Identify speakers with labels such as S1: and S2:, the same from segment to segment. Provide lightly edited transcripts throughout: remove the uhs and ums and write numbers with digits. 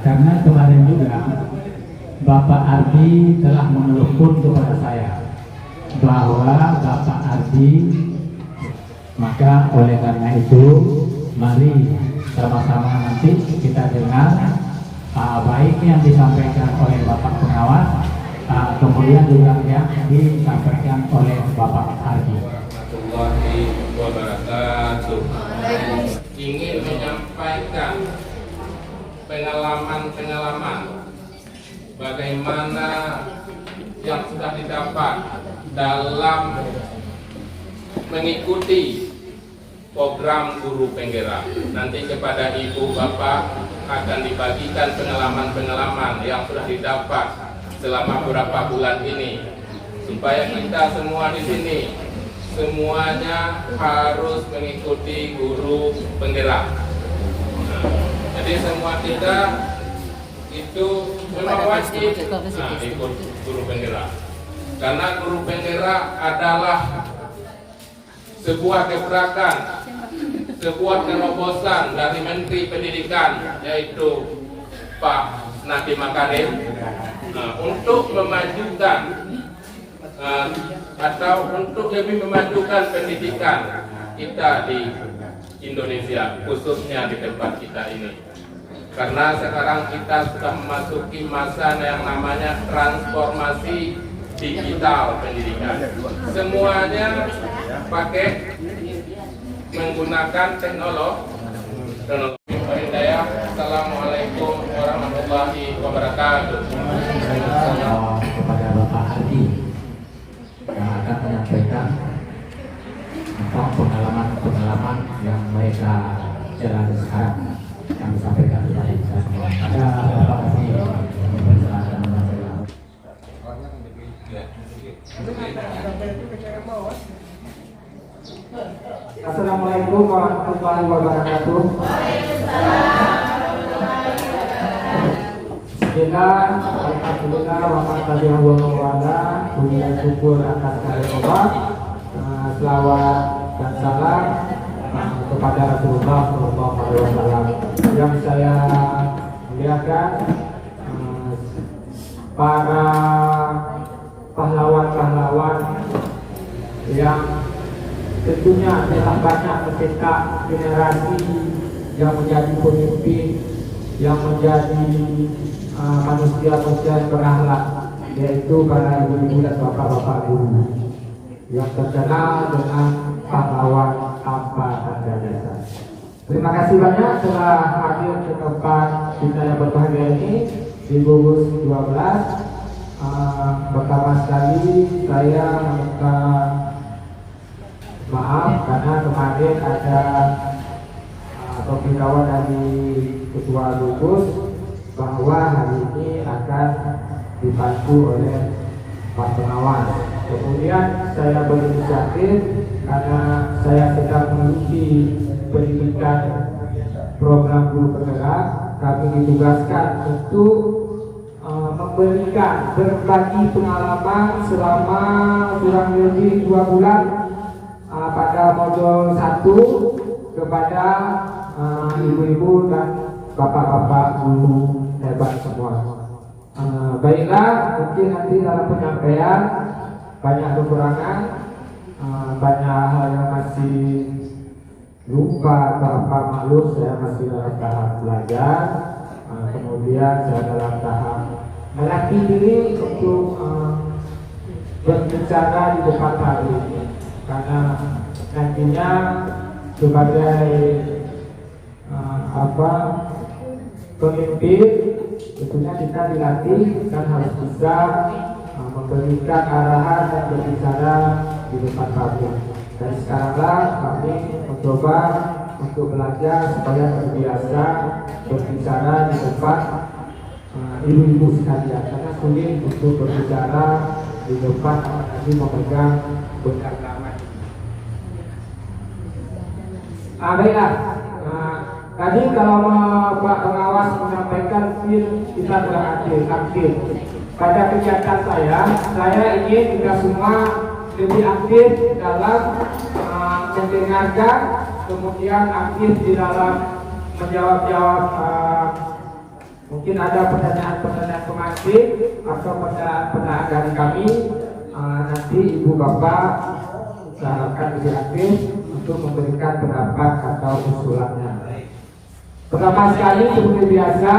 S1: Karena kemarin juga Bapak Ardi telah menelpon kepada saya bahwa Bapak Ardi, maka oleh karena itu mari sama-sama nanti kita dengar baik yang disampaikan oleh Bapak Pengawas, kemudian juga yang disampaikan oleh Bapak Ardi.
S2: Warahmatullahi wabarakatuh. Ingin menyampaikan pengalaman bagaimana yang sudah didapat dalam mengikuti program guru penggerak. Nanti kepada ibu bapak akan dibagikan pengalaman yang sudah didapat selama beberapa bulan ini, supaya kita semua di sini semuanya harus mengikuti guru penggerak. Jadi semua kita itu memang wajib ikut guru penggerak, karena guru penggerak adalah sebuah gebrakan, sebuah terobosan dari Menteri Pendidikan, yaitu Pak Nadiem Makarim, untuk memajukan atau untuk lebih memajukan pendidikan kita di Indonesia, khususnya di tempat kita ini. Karena sekarang kita sudah memasuki masa yang namanya transformasi digital pendidikan. Semuanya pakai menggunakan teknologi. Assalamualaikum warahmatullahi wabarakatuh.
S1: Kepada Bapak Ardi yang akan menyampaikan tentang pengalaman yang mereka jalani sekarang, yang disampaikan kepada kita semua. Ada Bapak Ardi silakan menyampaikan.
S3: Assalamualaikum warahmatullahi wabarakatuh. Alhamdulillah wa ta'ala puji dan syukur atas kehadirat Allah. Selawat dan salam kepada Rasulullah SAW. Yang saya muliakan para pahlawan-pahlawan yang tentunya telah banyak mencetak generasi yang menjadi pemimpin, yang menjadi manusia-manusia yang berakhlak, yaitu para ibu-ibu dan bapak-bapak guru yang terkenal dengan pahlawan tanpa tanda jasa. Terima kasih banyak telah hadir ke tempat kita yang berbahagia ini di Gugus 12. Pertama sekali saya meminta maaf karena kemarin ada pemberitahuan dari Ketua Gugus bahwa hari ini akan dibantu oleh Pak Pengawas. Kemudian saya berinisiatif karena saya sedang mengikuti pendidikan program guru penggerak. Kami ditugaskan untuk memberikan berbagi pengalaman selama kurang lebih 2 bulan pada modul 1 kepada ibu-ibu dan bapak-bapak guru hebat semua. Baiklah, mungkin nanti dalam penyampaian banyak kekurangan, banyak hal yang masih lupa atau apa maklum, saya masih dalam tahap belajar. Kemudian saya dalam tahap melatih diri untuk berbicara di depan hari, karena nantinya sebagai pemimpin tentunya kita dilatih dan harus bisa memberikan arahan dan berbicara di depan publik. Dan sekaranglah kami mencoba untuk belajar supaya terbiasa berbicara di depan ibu-ibu sekalian, karena sulit untuk berbicara di depan apalagi memegang bengkar lama. Baiklah. Tadi kalau Pak Pengawas menyampaikan kita telah aktif. Pada kegiatan saya ingin kita semua lebih aktif dalam mendengarkan, kemudian aktif di dalam menjawab mungkin ada pertanyaan-pertanyaan pemancing atau pertanyaan dari kami. Nanti Ibu Bapak saya akan lebih aktif untuk memberikan pendapat atau usulannya. Pertama sekali seperti biasa,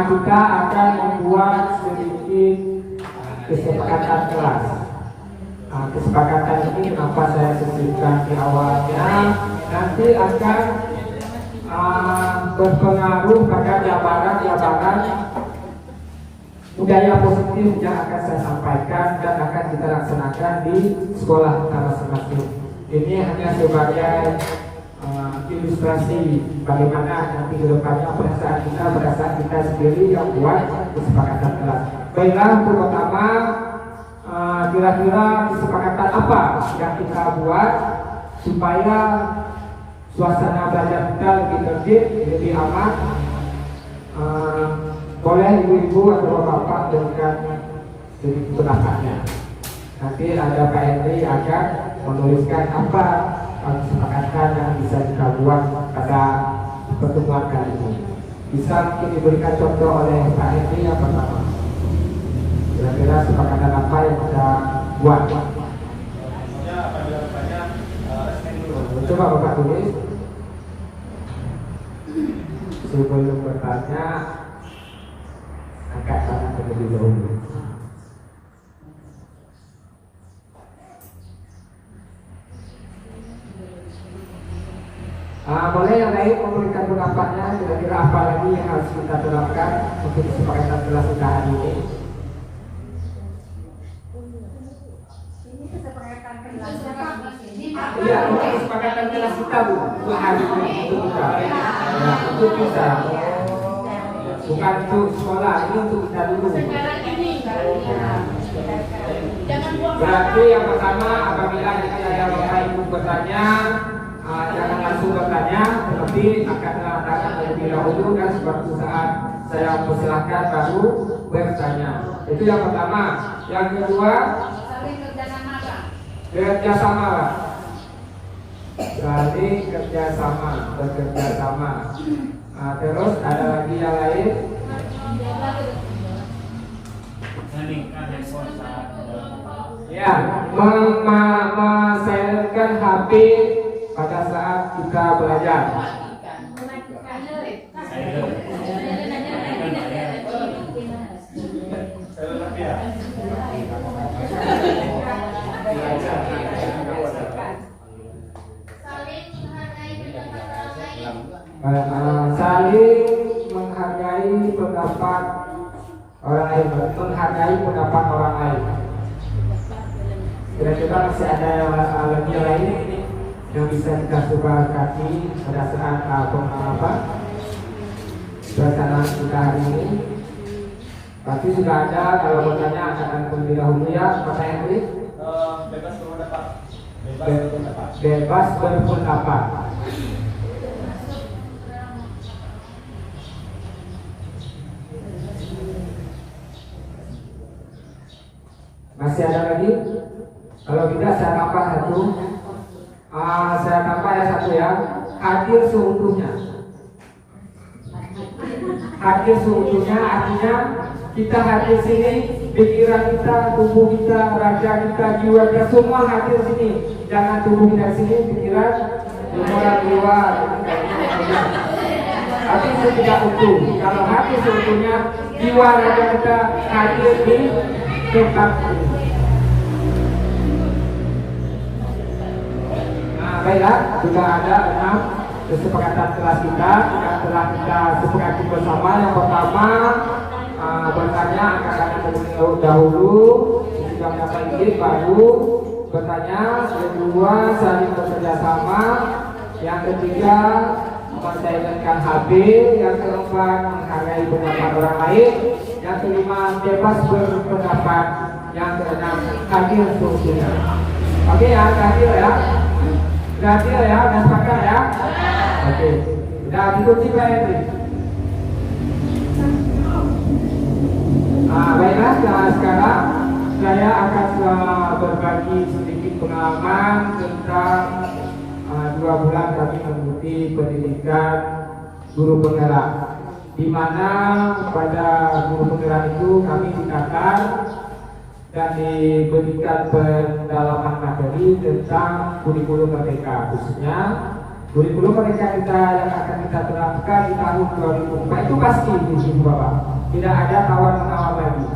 S3: kita akan membuat sedikit kesepakatan kelas. Kesepakatan ini kenapa saya sebutkan di awalnya, nanti akan berpengaruh pada jabaran budaya positif yang akan saya sampaikan dan akan kita laksanakan di sekolah kita masing-masing. Ini hanya sebagai ilustrasi bagaimana nanti ke depannya pada saat kita sendiri yang buat kesepakatan kelas. Baiklah, untuk pertama kira-kira kesepakatan apa yang kita buat supaya suasana belajar kita lebih tertib, lebih aman. Boleh ibu-ibu atau bapak berikan sedikit pendapatnya. Nanti ada Pak Henry akan menuliskan apa kesepakatan yang bisa kita buat pada pertemuan kali ini. Bisa mungkin diberikan contoh oleh Pak Henry yang pertama. Kira-kira kesepakatan apa yang kita buat? Coba Bapak tulis. Sebelum bertanya, angkat tangan terlebih dahulu. Boleh yang lain memberikan pendapatnya, kira-kira apa lagi yang harus kita terapkan untuk kesepakatan kelas kita hari ini?
S4: Ini kesepakatan kelas ini.
S3: Iya, untuk kesepakatan kelas kita Bu, untuk hari ini untuk kita. Ya, untuk kita. Bukan untuk sekolah, ini untuk kita dulu. Berarti yang pertama, apabila ada bapak ibu bertanya, jangan langsung bertanya, tetapi akan mengatakan terlebih dahulu dan suatu saat saya persilahkan baru bertanya. Itu yang pertama. Yang kedua, kerjasama Pak. Saling kerjasama, bekerja sama. Terus ada lagi yang lain? Ya, mensilentkan HP pada saat kita belajar. Saling menghargai pendapat orang lain, menghargai pendapat orang lain. Kira-kira masih ada lagi yang lain yang bisa kita sepakati pada saat pelaksanaan kita hari ini. Pasti sudah ada, kalau bertanya akan terlebih dahulu ya, Pak Henry.
S2: Bebas berpendapat.
S3: Bebas berpendapat. Masih ada lagi? Kalau tidak saya tambah satu. Saya tambah ya satu ya. Hadir seutuhnya. Hadir seutuhnya artinya kita hadir sini pikiran kita, tubuh kita, raga kita, jiwa kita semua hadir sini. Jangan tubuh kita sini, pikiran orang luar. Hati itu tidak utuh. Kalau hati sebetulnya jiwa raga kita hadir di tempat ini. Nah, baiklah, sudah ada 6 kesepakatan kelas kita yang telah kita sepakati bersama. Yang pertama, bertanya angkat dahulu, jika mendapat izin baru bertanya. Kedua, saling bekerja sama. Yang ketiga, mencairkan HP. Yang keempat, menghargai pendapat orang lain. Yang kelima, bebas berpendapat. Yang keenam, hadir solusinya. Oke ya, hadir ya. Hadir ya, dan sepakat ya. Oke, sudah dikunci Pak Henry. Baiklah, sekarang saya akan berbagi sedikit pengalaman tentang 2 bulan kami mengikuti pendidikan guru penggerak, di mana pada guru penggerak itu kami ditata dan diberikan pendalaman materi tentang kurikulum merdeka, khususnya kurikulum merdeka kita yang akan kita terapkan di tahun 2004 itu pasti di sini Bapak. Tidak ada tawar-menawar lagi.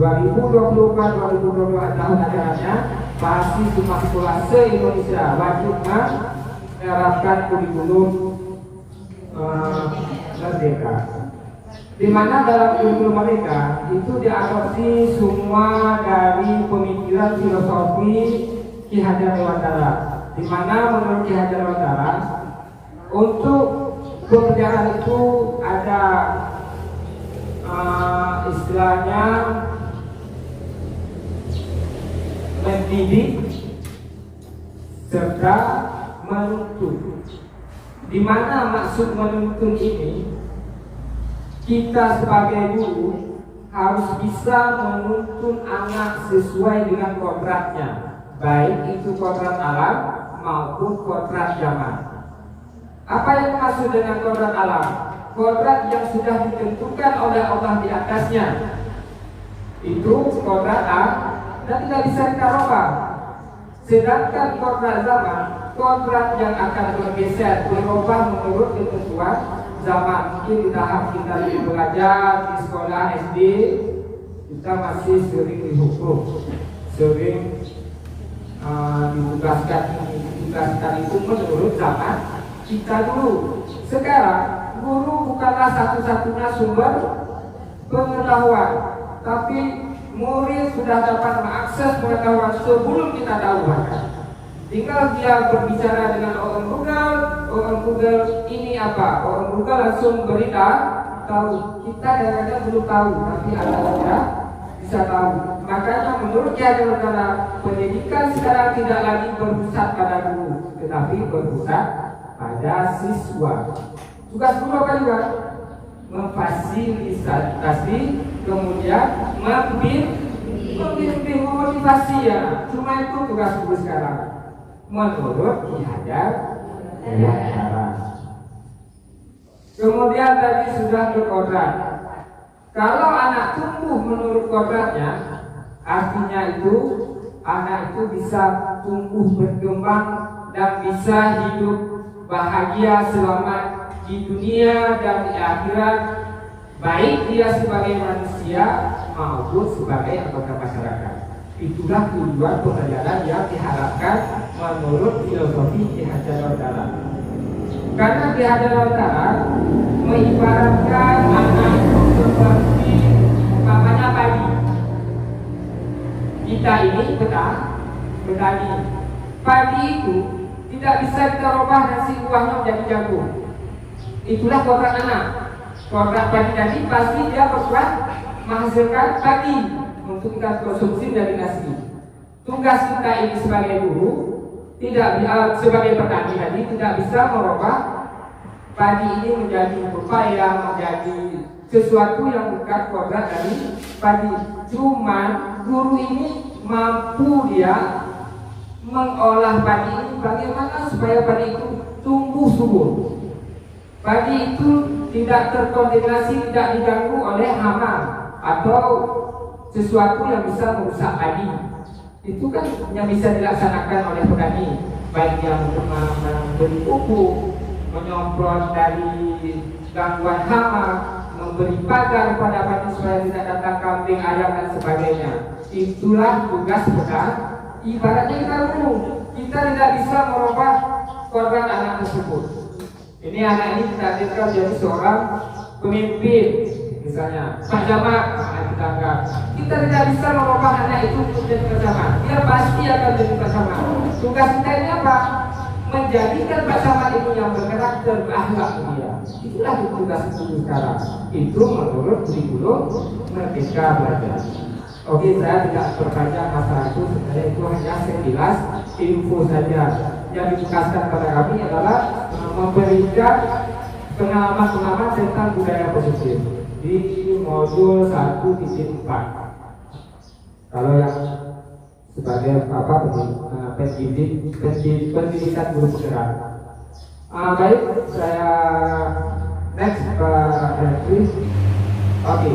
S3: 2024-2022 tahun ajarannya pasti semua sekolah se-Indonesia wajib menerapkan kurikulum merdeka. Di mana dalam kurikulum mereka itu diadopsi semua dari pemikiran filosofi Ki Hajar Dewantara. Di mana menurut Ki Hajar Dewantara untuk pekerjaan itu ada istilahnya mendidik serta menuntun. Di mana maksud menuntun ini, kita sebagai guru harus bisa menuntun anak sesuai dengan kodratnya, baik itu kodrat alam maupun kodrat zaman. Apa yang dimaksud dengan kodrat alam? Kodrat yang sudah ditentukan oleh Allah di atasnya. Itu kodrat alam dan tidak bisa kita rubah. Sedangkan kodrat zaman, kodrat yang akan bergeser, berubah menurut ketentuan zaman. Mungkin di tahap kita lagi belajar di sekolah SD, kita masih sering dihukum, sering ditugaskan itu menurut zaman kita dulu. Sekarang guru bukanlah satu-satunya sumber pengetahuan, tapi murid sudah dapat mengakses pengetahuan sebelum kita tahu. Tinggal dia berbicara dengan orang Google ini apa, orang Google langsung tahu. Kita kadang-kadang belum tahu, tapi ada bisa tahu. Makanya menurut Ki Hajar Dewantara, pendidikan sekarang tidak lagi berpusat pada guru, tetapi berpusat pada siswa. Tugas guru apa juga? Memfasilitasi, kemudian membimbing, memotivasi ya. Cuma itu tugas guru sekarang. Menurut Ki Hajar Dewantara. Kemudian tadi sudah berkodrat. Kalau anak tumbuh menurut kodratnya, artinya itu anak itu bisa tumbuh berkembang dan bisa hidup bahagia selamat di dunia dan di akhirat, baik dia sebagai manusia maupun sebagai anggota masyarakat. Itulah tujuan pembelajaran yang diharapkan menurut filosofi Ki Hajar Dewantara. Karena Ki Hajar Dewantara mengibaratkan anak itu seperti umpamanya padi. Kita ini petani. Padi itu tidak bisa kita rubah nasi buahnya menjadi jagung. Itulah kodrat anak. Kodrat padi tadi pasti dia berbuat menghasilkan padi untuk kita konsumsi dari nasi. Tugas kita ini sebagai guru, sebagai petani tadi tidak bisa merubah padi ini menjadi pepaya, menjadi sesuatu yang bukan kodrat dari padi. Cuman guru ini mampu dia mengolah padi ini bagaimana supaya padi itu tumbuh subur. Padi itu tidak terkontaminasi, tidak diganggu oleh hama atau sesuatu yang bisa merusak padi. Itu kan yang bisa dilaksanakan oleh petani, baik yang memberi pupuk, menyemprot dari gangguan hama, memberi pagar pada padi supaya tidak datang kambing, ayam dan sebagainya. Itulah tugas petani. Ibaratnya kita dulu, kita tidak bisa merubah korban anak tersebut. Ini anak ini kita hadirkan jadi seorang pemimpin, misalnya Pak Jamat, kita anggap kita tidak bisa merubah anak itu untuk jadi Pak Jamat. Dia pasti akan jadi Pak Jamat. Tugas kita ini apa? Menjadikan Pak Jamat itu yang berkarakter, berakhlak mulia. Itulah tugas guru sekarang. Itu menurut kurikulum Merdeka Belajar. Oke, saya tidak berpanjang masalah itu. Sebenarnya itu hanya sekilas info saja. Yang ditugaskan kepada kami adalah memberikan pengalaman-pengalaman tentang budaya positif di modul 1.4. Kalau yang sebagai pendidikan guru penggerak. Baik, saya next Pak Henry. Oke.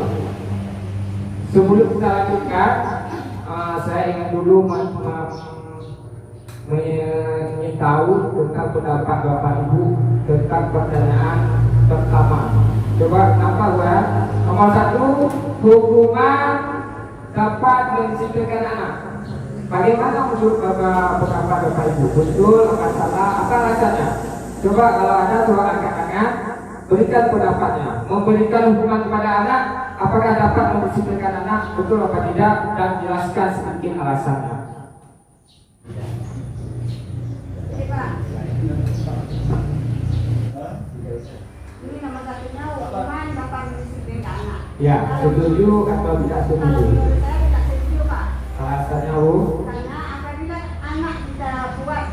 S3: Sebelum kita lanjutkan, saya ingin dulu ingin tahu tentang pendapat Bapak Ibu tentang pertanyaan pertama. Coba apa ya? Nomor 1, hukuman dapat mendisiplinkan anak. Bagaimana menurut pendapat Bapak Ibu? Betul apa salah? Apa rasanya? Coba kalau ada seorang angkat-angkat, berikan pendapatnya. Memberikan hukuman kepada anak, apakah dapat mendisiplinkan anak? Betul apa tidak? Dan jelaskan sedikit alasannya.
S4: Ini nomor satunya hukuman dapat mendisiplinkan anak.
S3: Ya, setuju atau tidak
S4: Kalau
S3: setuju?
S4: menurut saya tidak setuju, Pak.
S3: Alasannya, Bu?
S4: Karena apabila anak kita buat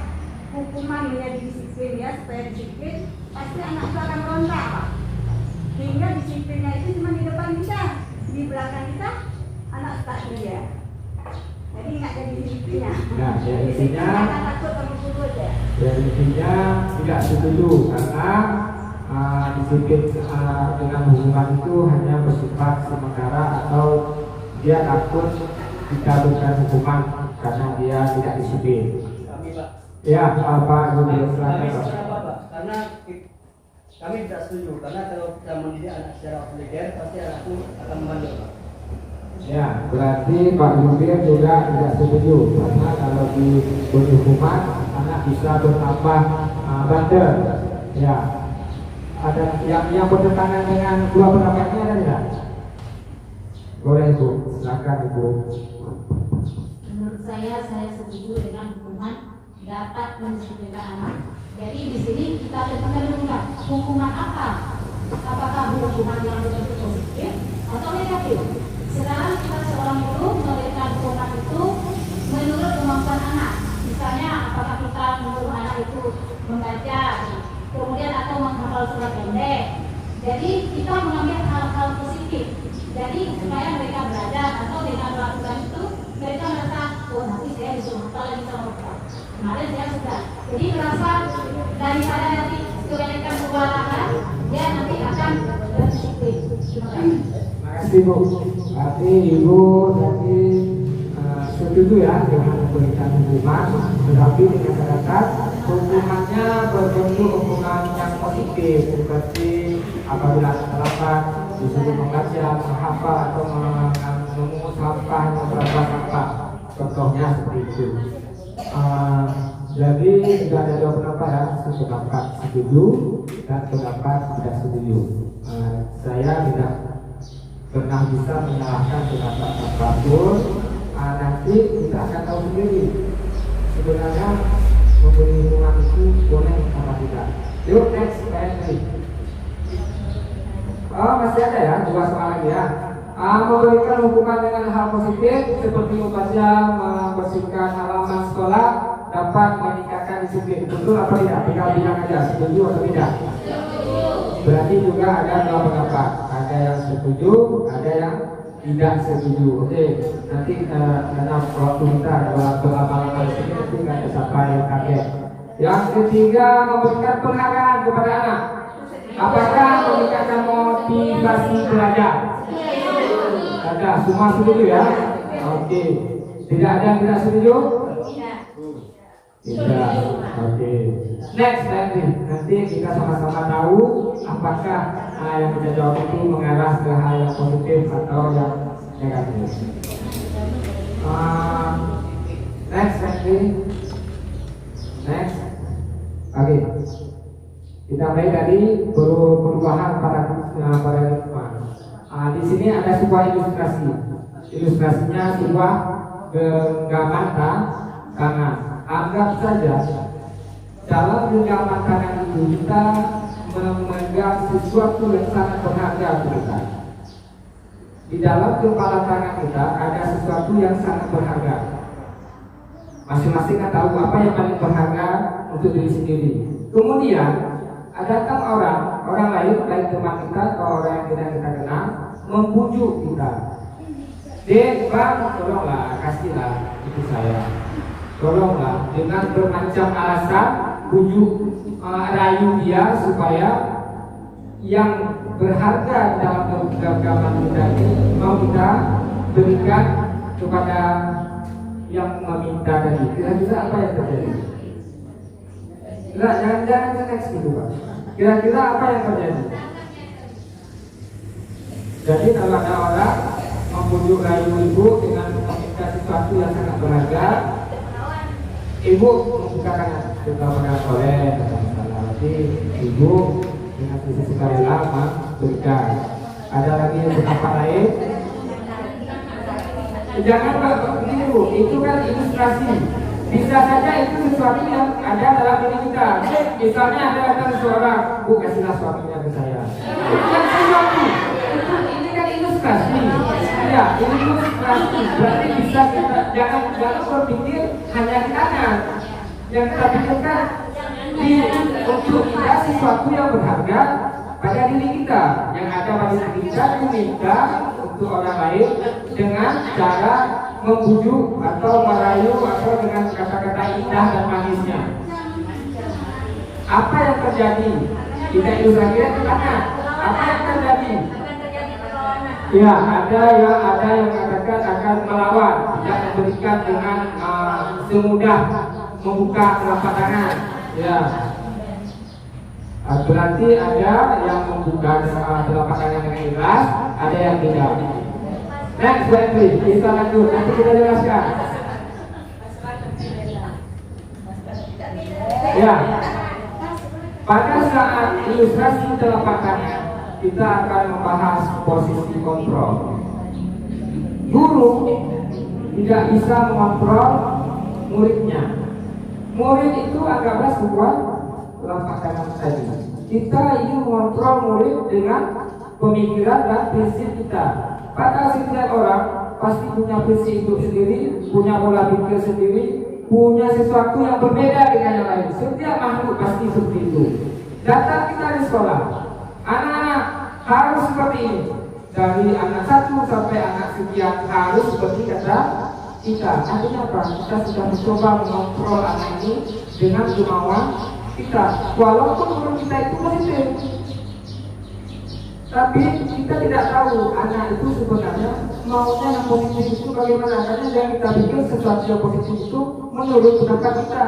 S4: hukuman menjadi disiplin ya, supaya disiplin, pasti anak itu akan meronta, Pak. Sehingga disiplinnya itu cuma di depan kita, di belakang kita anak tak dia. Jadi nggak jadi disiplinnya.
S3: Nah, ya intinya,
S4: Anak takut sama guru aja.
S3: ya intinya tidak setuju karena disiplin dengan hukuman itu hanya bersifat sementara atau dia takut dikabulkan hukuman karena dia tidak disiplin.
S2: Kami Pak.
S3: Ya, Pak Guru
S2: Kami
S3: silakan.
S2: kenapa Pak? Karena kami tidak setuju karena kalau kita mendidik anak secara otoriter pasti anak itu akan membandel Pak.
S3: Ya, berarti Pak Jubir juga tidak setuju karena kalau diberi hukuman anak bisa bertambah bandel. Ya, ada yang bertentangan dengan dua pendapatnya ada tidak? Boleh Bu, silakan Ibu.
S5: Menurut saya setuju dengan hukuman dapat mendisiplinkan anak. Jadi di sini kita tentukan hukuman apa? Apakah hukuman yang betul-betul positif atau negatif? Sekarang kita seorang guru memberikan hukuman itu menurut kemampuan anak. Misalnya apakah kita menyuruh anak itu membaca, kemudian atau menghafal surat pendek. Jadi kita mengambil hal-hal positif. Jadi supaya mereka belajar atau dengan melakukan itu mereka merasa, oh nanti saya disuruh hafal lagi sama mereka. Kemarin saya sudah. Jadi merasa daripada nanti kebanyakan kewalahan, dia nanti akan berdisiplin. Terima kasih.
S3: Terima kasih Bu. Berarti Ibu jadi setuju ya dengan memberikan hukuman, tetapi dengan catatan hukumannya berbentuk hukuman yang positif, seperti apabila terlambat disuruh membaca, menghafal atau memungut sampah, memberantas sampah. Contohnya seperti itu. Jadi sudah ada dua pendapat ya, pendapat setuju dan pendapat tidak setuju. Saya tidak pernah bisa menyalahkan pendapat apapun. Nanti kita akan tahu sendiri sebenarnya memberi hukuman itu boleh atau tidak. Yuk next Henry. Oh masih ada ya, dua soal lagi ya. Memberikan hukuman dengan hal positif seperti membaca, membersihkan halaman sekolah dapat meningkatkan disiplin. Betul apa tidak? Tinggal bilang aja, setuju atau tidak? Berarti juga ada dua pendapat. Ada yang setuju, ada yang tidak setuju. Oke, nanti karena waktu kita waktu lama-lama di sini nanti nggak sampai kaget. Yang ketiga, memberikan penghargaan kepada anak. Apakah meningkatkan motivasi belajar? Ada, semua setuju ya? Oke. Tidak ada yang tidak setuju?
S5: Tidak.
S3: Tidak. Oke. Next nanti kita sama-sama tahu apakah yang kita jawab itu mengarah ke hal yang positif atau yang negatif. Next. Oke. Kita mulai dari perubahan paradigma. Di sini ada sebuah ilustrasi. Ilustrasinya sebuah genggaman tangan. Anggap saja dalam genggaman tangan itu kita memegang sesuatu yang sangat berharga untuk kita. Di dalam kepala tangan kita ada sesuatu yang sangat berharga. Masing-masing tahu apa yang paling berharga untuk diri sendiri. Kemudian datang orang lain teman kita atau orang yang tidak kita kenal, membujuk kita. Dek, bang, tolonglah, kasihlah itu saya. Tolonglah dengan bermacam alasan bujuk rayu dia supaya yang berharga dalam genggaman kita ini mau kita berikan kepada yang meminta tadi. Kira-kira apa yang terjadi? Jangan next gitu Pak. Kira-kira apa yang terjadi? Jadi kalau ada orang membujuk rayu ibu dengan meminta sesuatu yang sangat berharga, ibu membukakan kepada oleh nanti ibu dengan sisi sekali lama berikan. Ada lagi beberapa lain. Jangan keliru, itu kan ilustrasi. Bisa saja itu sesuatu yang ada dalam diri kita. Misalnya ada datang seorang, bu kasihlah suaminya ke saya. Itu kan sesuatu. Ini kan ilustrasi. Ya, ini ilustrasi. Berarti bisa kita jangan berpikir hanya di kanan. Yang kita pikirkan untuk kita sesuatu yang berharga pada diri kita. Yang ada pada diri kita diminta untuk orang lain dengan cara membujuk atau merayu atau dengan kata-kata indah dan manisnya. Apa yang terjadi? Tidak ilustrasi di kanan. Apa yang terjadi? Ya, ada yang mengatakan akan melawan, tidak memberikan dengan semudah membuka telapak tangan. Ya, berarti ada yang membuka telapak tangan dengan ikhlas, ada yang tidak. Next, please, kita lanjut. Nanti kita jelaskan. Ya, pada saat ilustrasi telapak tangan, kita akan membahas posisi kontrol. Guru tidak bisa mengontrol muridnya. Murid itu anggaplah sebuah telapak tangan tadi. Kita ingin mengontrol murid dengan pemikiran dan prinsip kita. Pada setiap orang pasti punya prinsip hidup sendiri, punya pola pikir sendiri, punya sesuatu yang berbeda dengan yang lain. Setiap makhluk pasti seperti itu. Datang kita di sekolah, anak-anak harus seperti ini. Dari anak 1 sampai anak sekian harus seperti kata kita. Artinya apa? Kita sudah mencoba mengontrol anak ini dengan kemauan kita. Walaupun menurut kita itu positif, tapi kita tidak tahu anak itu sebenarnya maunya yang positif itu bagaimana. Karena yang kita pikir sesuatu yang positif itu menurut pendapat kita.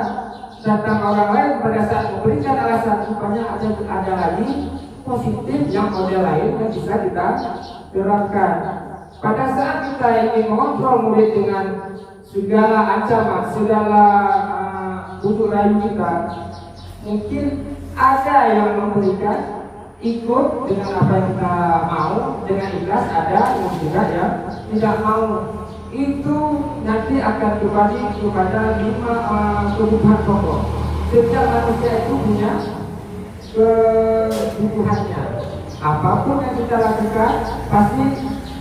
S3: Datang orang lain pada saat memberikan alasan supaya ada lagi positif yang model lain yang bisa kita terapkan. Pada saat kita ingin mengontrol murid dengan segala ancaman, segala bujuk rayu kita, mungkin ada yang memberikan ikut dengan apa yang kita mau dengan ikhlas, ada yang juga yang tidak mau. Itu nanti akan kembali kepada 5 kebutuhan pokok. Setiap manusia itu punya kebutuhannya. Apapun yang kita lakukan pasti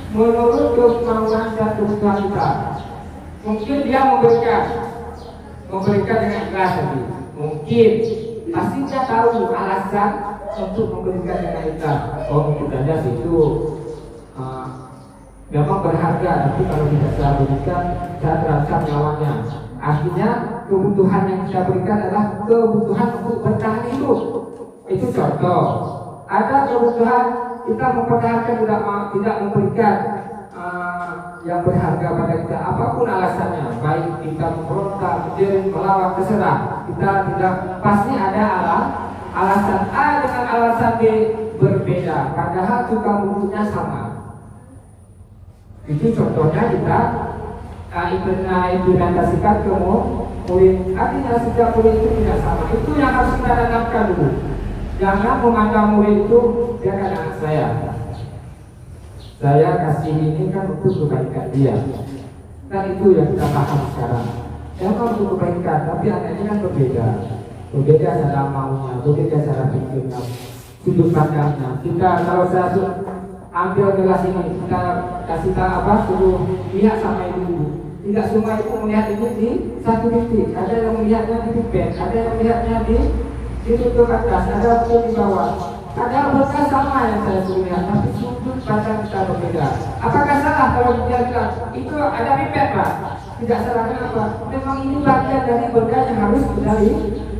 S3: menurut kemauan dan kebutuhan kita. Mungkin dia memberikan dengan ikhlas tadi. Mungkin pasti dia tahu alasan untuk memberikan dengan ikhlas. Oh, mungkin saja itu memang berharga, tapi kalau tidak saya berikan, saya terancam nyawanya. Artinya kebutuhan yang kita berikan adalah kebutuhan untuk bertahan hidup. Itu contoh. Ada kebutuhan kita mempertahankan tidak memberikan yang berharga pada kita, apapun alasannya, baik kita memberontak, berdiri, melawan, terserah, kita tidak, pasti ada alasan A dengan alasan B berbeda, padahal tukang buruhnya sama. Itu contohnya kita implementasikan ke murid. Artinya setiap murid itu tidak sama. Itu yang harus kita tanamkan dulu. Jangan memandang murid itu dia kan anak saya kasih ini kan untuk kebaikan dia. Kan itu yang kita paham sekarang. Jangan untuk kebaikan, tapi anak ini kan berbeda. Berbeda cara maunya, berbeda cara pikirnya, sudut pandangnya. Kita kalau saya ambil gelas ini, kita kasih tahu apa, suruh lihat sama ibu. Tidak semua itu melihat ini di satu titik. Ada yang melihatnya di pipet, ada yang melihatnya di tutup atas, ada yang di bawah. Ada berkah sama yang saya suruh lihat, tapi sudut pandang kita berbeda. Apakah salah kalau dia bilang itu ada pipet Pak? Tidak salah, kenapa? Memang ini bagian dari berkah yang harus kita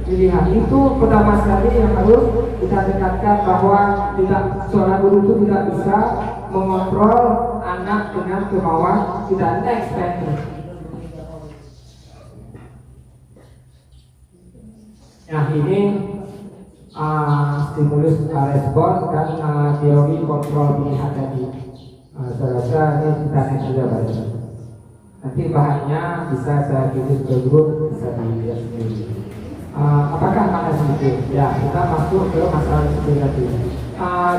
S3: dilihat. Itu pertama sekali yang harus kita dekatkan, bahwa tidak, seorang guru itu tidak bisa mengontrol anak dengan kemauan kita. Next pattern. Nah ini stimulus respon dan teori kontrol pilihan tadi. Saya rasa ini kita next juga Pak. Nanti bahannya bisa saya kirim ke grup, bisa dilihat sendiri. Apakah mana sedikit? Ya, kita masuk ke masalah disiplin tadi.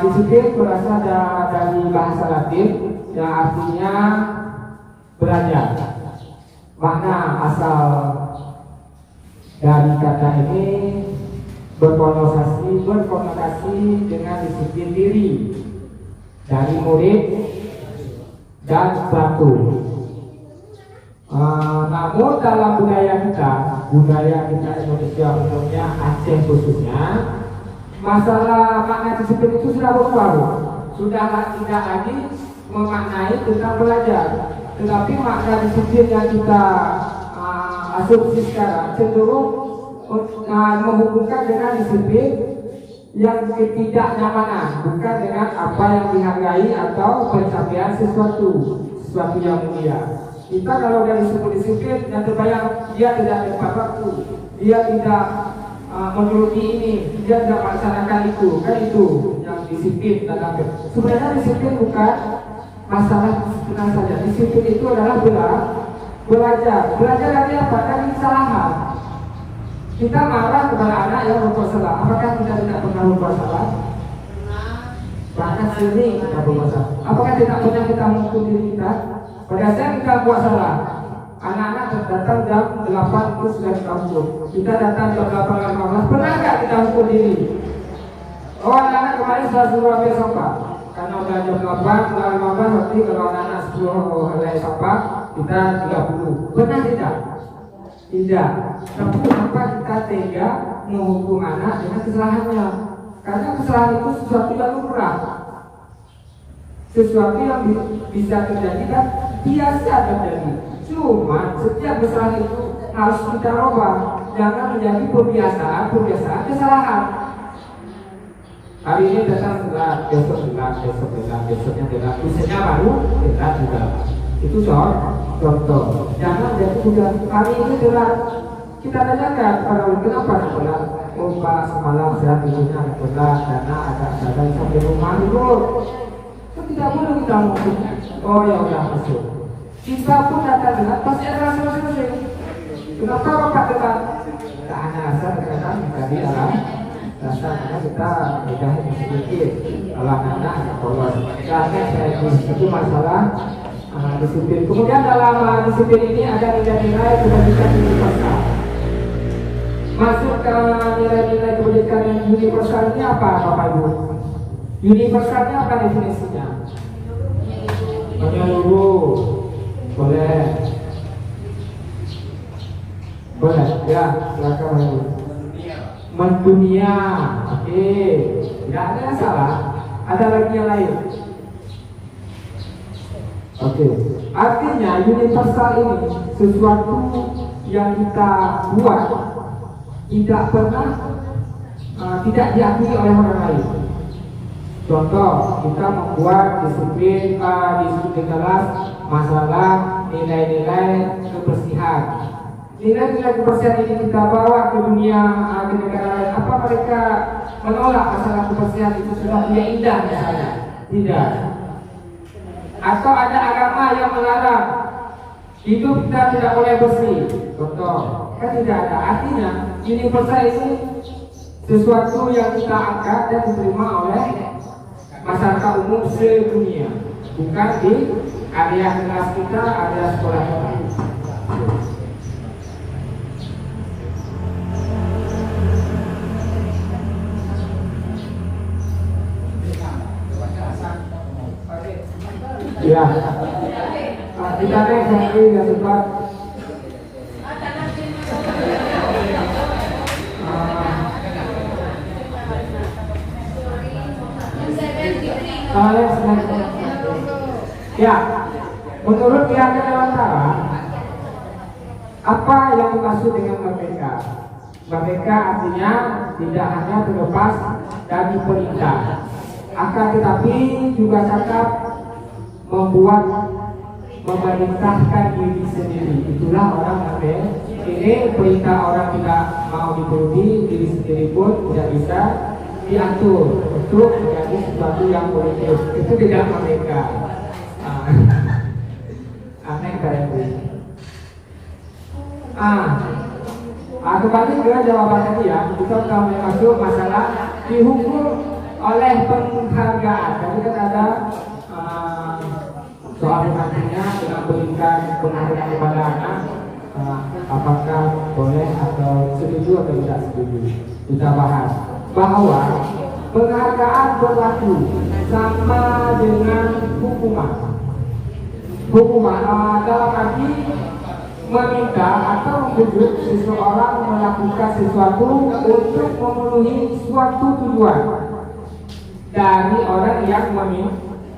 S3: Disiplin berasal dari bahasa Latin yang artinya belajar. Makna asal dari kata ini berkonotasi dengan disiplin diri dari murid dan batu. Namun dalam budaya kita Indonesia umumnya, Aceh khususnya, masalah makna disiplin itu sudah berubah. Sudah tidak lagi memaknai tentang belajar, tetapi makna disiplin yang kita asumsi sekarang cenderung menghubungkan dengan disiplin yang ketidaknyamanan, bukan dengan apa yang dihargai atau pencapaian sesuatu yang mulia. Kita kalau dari segi disiplin yang terbayang, dia tidak tepat waktu, dia tidak menuruti ini, dia tidak melaksanakan itu, kan itu yang disiplin dalam. Sebenarnya disiplin bukan masalah disiplin saja. Disiplin itu adalah belajar dari apa? Dari kesalahan. Kita marah kepada anak yang berbuat salah. Apakah kita tidak pernah berbuat salah? Bahkan sering kita berbuat salah. Apakah tidak pernah kita mengukur diri kita? Pada saat kita buat salah, anak-anak datang jam 8 itu sudah kita hukum. Kita datang jam 8.15, pernah nggak kita hukum diri? Oh, anak-anak kemarin sudah suruh ambil sampah. Karena udah jam 8, 15, berarti kalau anak-anak 10 helai sampah, kita 30. Pernah tidak? Tidak. Tapi kenapa kita tega menghukum anak dengan kesalahannya? Karena kesalahan itu sesuatu yang lumrah, sesuatu yang bisa terjadi dan biasa terjadi. Cuma setiap kesalahan itu harus kita rubah, jangan menjadi kebiasaan kesalahan. Hari ini datang telat, besoknya telat, misalnya baru telat juga. Itu contoh. Jangan jadi sudah hari ini telat. Kita tanyakan pada orang, kenapa telat? Oh Pak, semalam saya tidurnya telat karena agak sadar sampai rumah dulu. Tidak boleh kita ngomong. Oh ya udah masuk. Kita pun datang telat, pasti ada selesai. Kenapa Bapak telat? Karena asal kadang tadi alam rasanya kita mudah sedikit. Kalau anak polos. Karena saya itu masalah disiplin. Kemudian dalam disiplin ini ada nilai-nilai kebajikan universal. Masuk ke nilai-nilai kebajikan yang universal ini apa Bapak Ibu? Universalnya apa definisinya? Menyeluruh. Boleh, ya, silakan Ibu. Mendunia, oke, tidak ada yang salah. Ada lagi yang lain. Oke, artinya universal ini sesuatu yang kita buat tidak pernah tidak diakui oleh orang lain. Contoh, kita membuat disiplin di kelas masalah nilai-nilai kebersihan. Nilai-nilai kebersihan ini kita bawa ke dunia, ke negara lain. Apa mereka menolak masalah kebersihan itu sudah tidak indah misalnya? Tidak. Atau ada agama yang melarang hidup kita tidak boleh bersih. Contoh, kan tidak ada. Artinya universal itu sesuatu yang kita angkat dan diterima oleh masyarakat umum sedunia, bukan di area kelas kita, area sekolah kita. Ya, kita naik sampai yang cepat. Ya, menurut keyakinan Dewantara, apa yang dimaksud dengan merdeka? Merdeka artinya tidak hanya terlepas dari perintah, akan tetapi juga cakap membuat memerintahkan diri sendiri. Itulah orang merdeka. Ini perintah orang tidak mau dituruti, diri sendiri pun tidak bisa diatur untuk menjadi sesuatu yang politis. Itu tidak merdeka. Aneh kayak itu. Kembali ke jawaban tadi ya. Kita sudah masuk masalah dihukum oleh penghargaan. Tadi kan ada soal nantinya dengan berikan penghargaan kepada anak, apakah boleh atau setuju atau tidak setuju. Kita bahas bahwa penghargaan berlaku sama dengan hukuman. Hukuman dalam arti meminta atau membujuk seseorang melakukan sesuatu untuk memenuhi suatu tujuan dari orang yang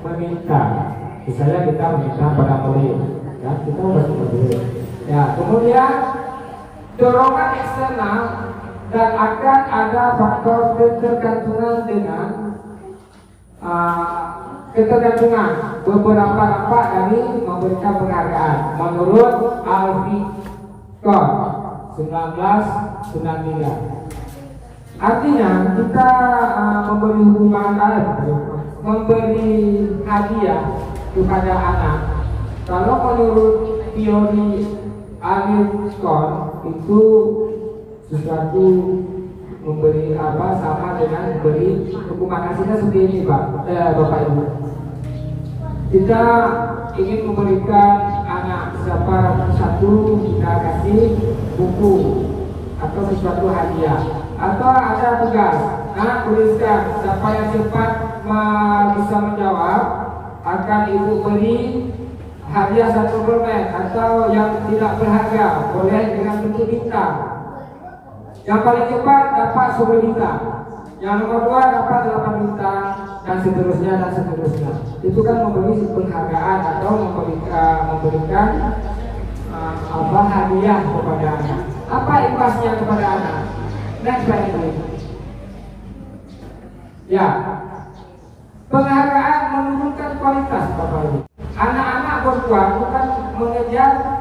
S3: meminta. Misalnya kita meminta pada murid, ya kita harus murid. Ya, kemudian dorongan eksternal dan akan ada faktor ketergantungan dengan ketergantungan beberapa dampak dari memberikan penghargaan menurut Al-Fiqh 1993. Artinya kita memberi hukuman, memberi hadiah kepada anak. Kalau menurut teori Al-Fiqh itu sesuatu memberi sama dengan memberi hukuman. Hasilnya seperti ini Bapak Ibu. Kita ingin memberikan anak siapa satu, kita kasih buku atau sesuatu hadiah, atau ada tugas, tuliskan siapa yang cepat bisa menjawab akan ibu beri hadiah 1 permen, atau yang tidak berharga boleh dengan bentuk bintang. Yang paling cepat dapat 10 bintang, yang nomor 2 dapat 8 bintang, dan seterusnya dan seterusnya. Itu kan memberi penghargaan atau memberikan hadiah kepada anak. Apa imbasnya kepada anak? Next slide please. Ya, penghargaan menurunkan kualitas Bapak Ibu. Anak-anak berbuat bukan mengejar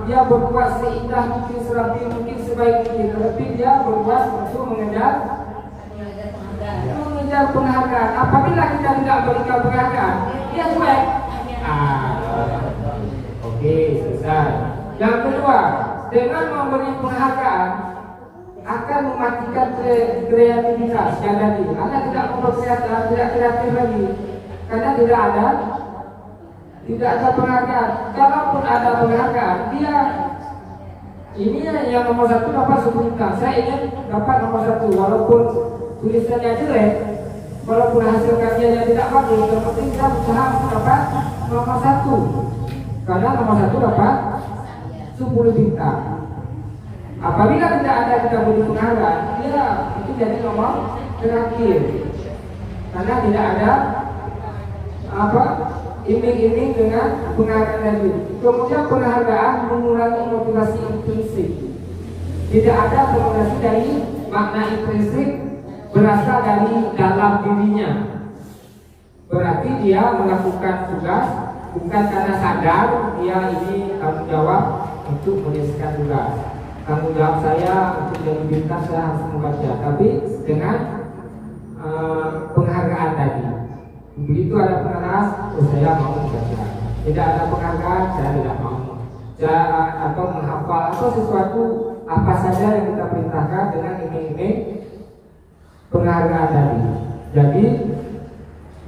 S3: dia berbuat seindah mungkin, serapi mungkin, sebaik mungkin, tetapi dia berbuat untuk mengejar penghargaan. Apabila kita tidak berikan penghargaan, dia cuek. Oke, selesai. Yang kedua, dengan memberi penghargaan akan mematikan kreativitas yang tadi. Anda tidak tidak kreatif lagi karena tidak ada penghargaan. Kalaupun ada penghargaan, dia ini yang nomor 1 dapat 10 bintang. Saya ingin dapat nomor 1 walaupun tulisannya jelek, walaupun hasil karyanya tidak bagus, yang penting kita berusaha untuk dapat nomor 1. Karena nomor 1 dapat 10 bintang. Apabila tidak ada kita beri penghargaan, dia itu jadi nomor terakhir. Karena tidak ada iming-iming dengan penghargaan tadi. Kemudian penghargaan mengurangi motivasi intrinsik. Tidak ada motivasi dari makna intrinsik berasal dari dalam dirinya. Berarti dia melakukan tugas bukan karena sadar dia ini tanggung jawab untuk menuliskan tugas. Tanggung jawab saya untuk jadi bintang saya harus membaca, tapi dengan penghargaan tadi. Begitu ada penghargaan, saya mau membaca. Tidak ada penghargaan, saya tidak mau. Atau menghafal atau sesuatu apa saja yang kita perintahkan dengan iming-iming penghargaan tadi. Jadi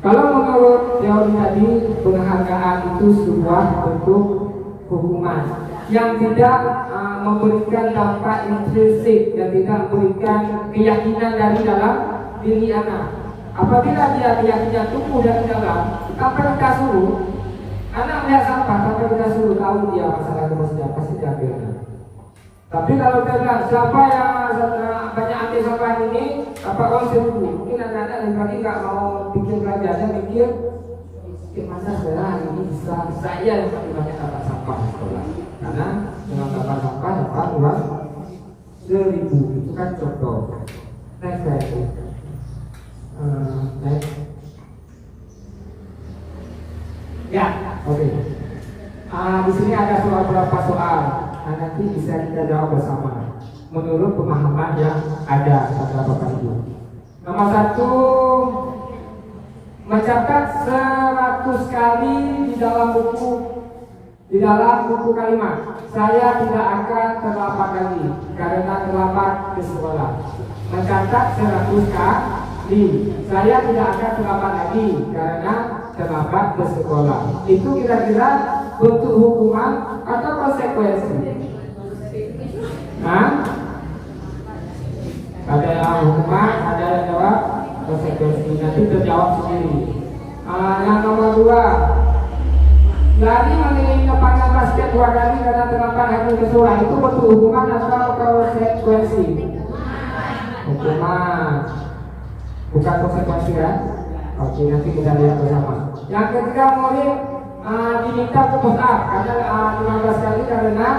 S3: kalau menurut teori tadi, penghargaan itu sebuah bentuk hukuman yang tidak memberikan dampak intrinsik dan tidak memberikan keyakinan dari dalam diri anak. Apabila dia keyakinan tumbuh dari dalam, tanpa kita suruh, anak melihat sampah, tanpa kita suruh tahu dia masalah kebersihan, pasti dia ambilkan. Tapi kalau kita bilang siapa yang banyak ambil sampah ini, dapat uang 1.000, mungkin anak-anak yang lagi nggak mau pikir belajarnya, mikir masa saya hari ini bisa saya yang paling banyak dapat sampah di sekolah, karena dengan dapat sampah dapat uang 1.000, itu kan contoh. Next slide. Next. Ya, oke. Di sini ada beberapa soal. Nanti bisa kita jawab bersama menurut pemahaman yang ada pada Bapak Ibu. Nomor 1, mencatat 100 kali di dalam buku kalimat. Saya tidak akan terlambat lagi karena terlambat ke sekolah. Mencatat 100 kali. Saya tidak akan terlambat lagi karena terlambat ke sekolah. Itu kira-kira bentuk hukuman atau konsekuensi? Ada yang hukuman, ada yang jawab konsekuensi. Nanti terjawab sendiri. Yang nomor 2, lari mengelilingi lapangan basket 2 kali karena terlambat hari ke sekolah. Itu bentuk hukuman atau konsekuensi? Hukuman, bukan konsekuensi kan? Oke, nanti kita lihat bersama. Yang ketiga, murid diminta push up karena 15 kali karena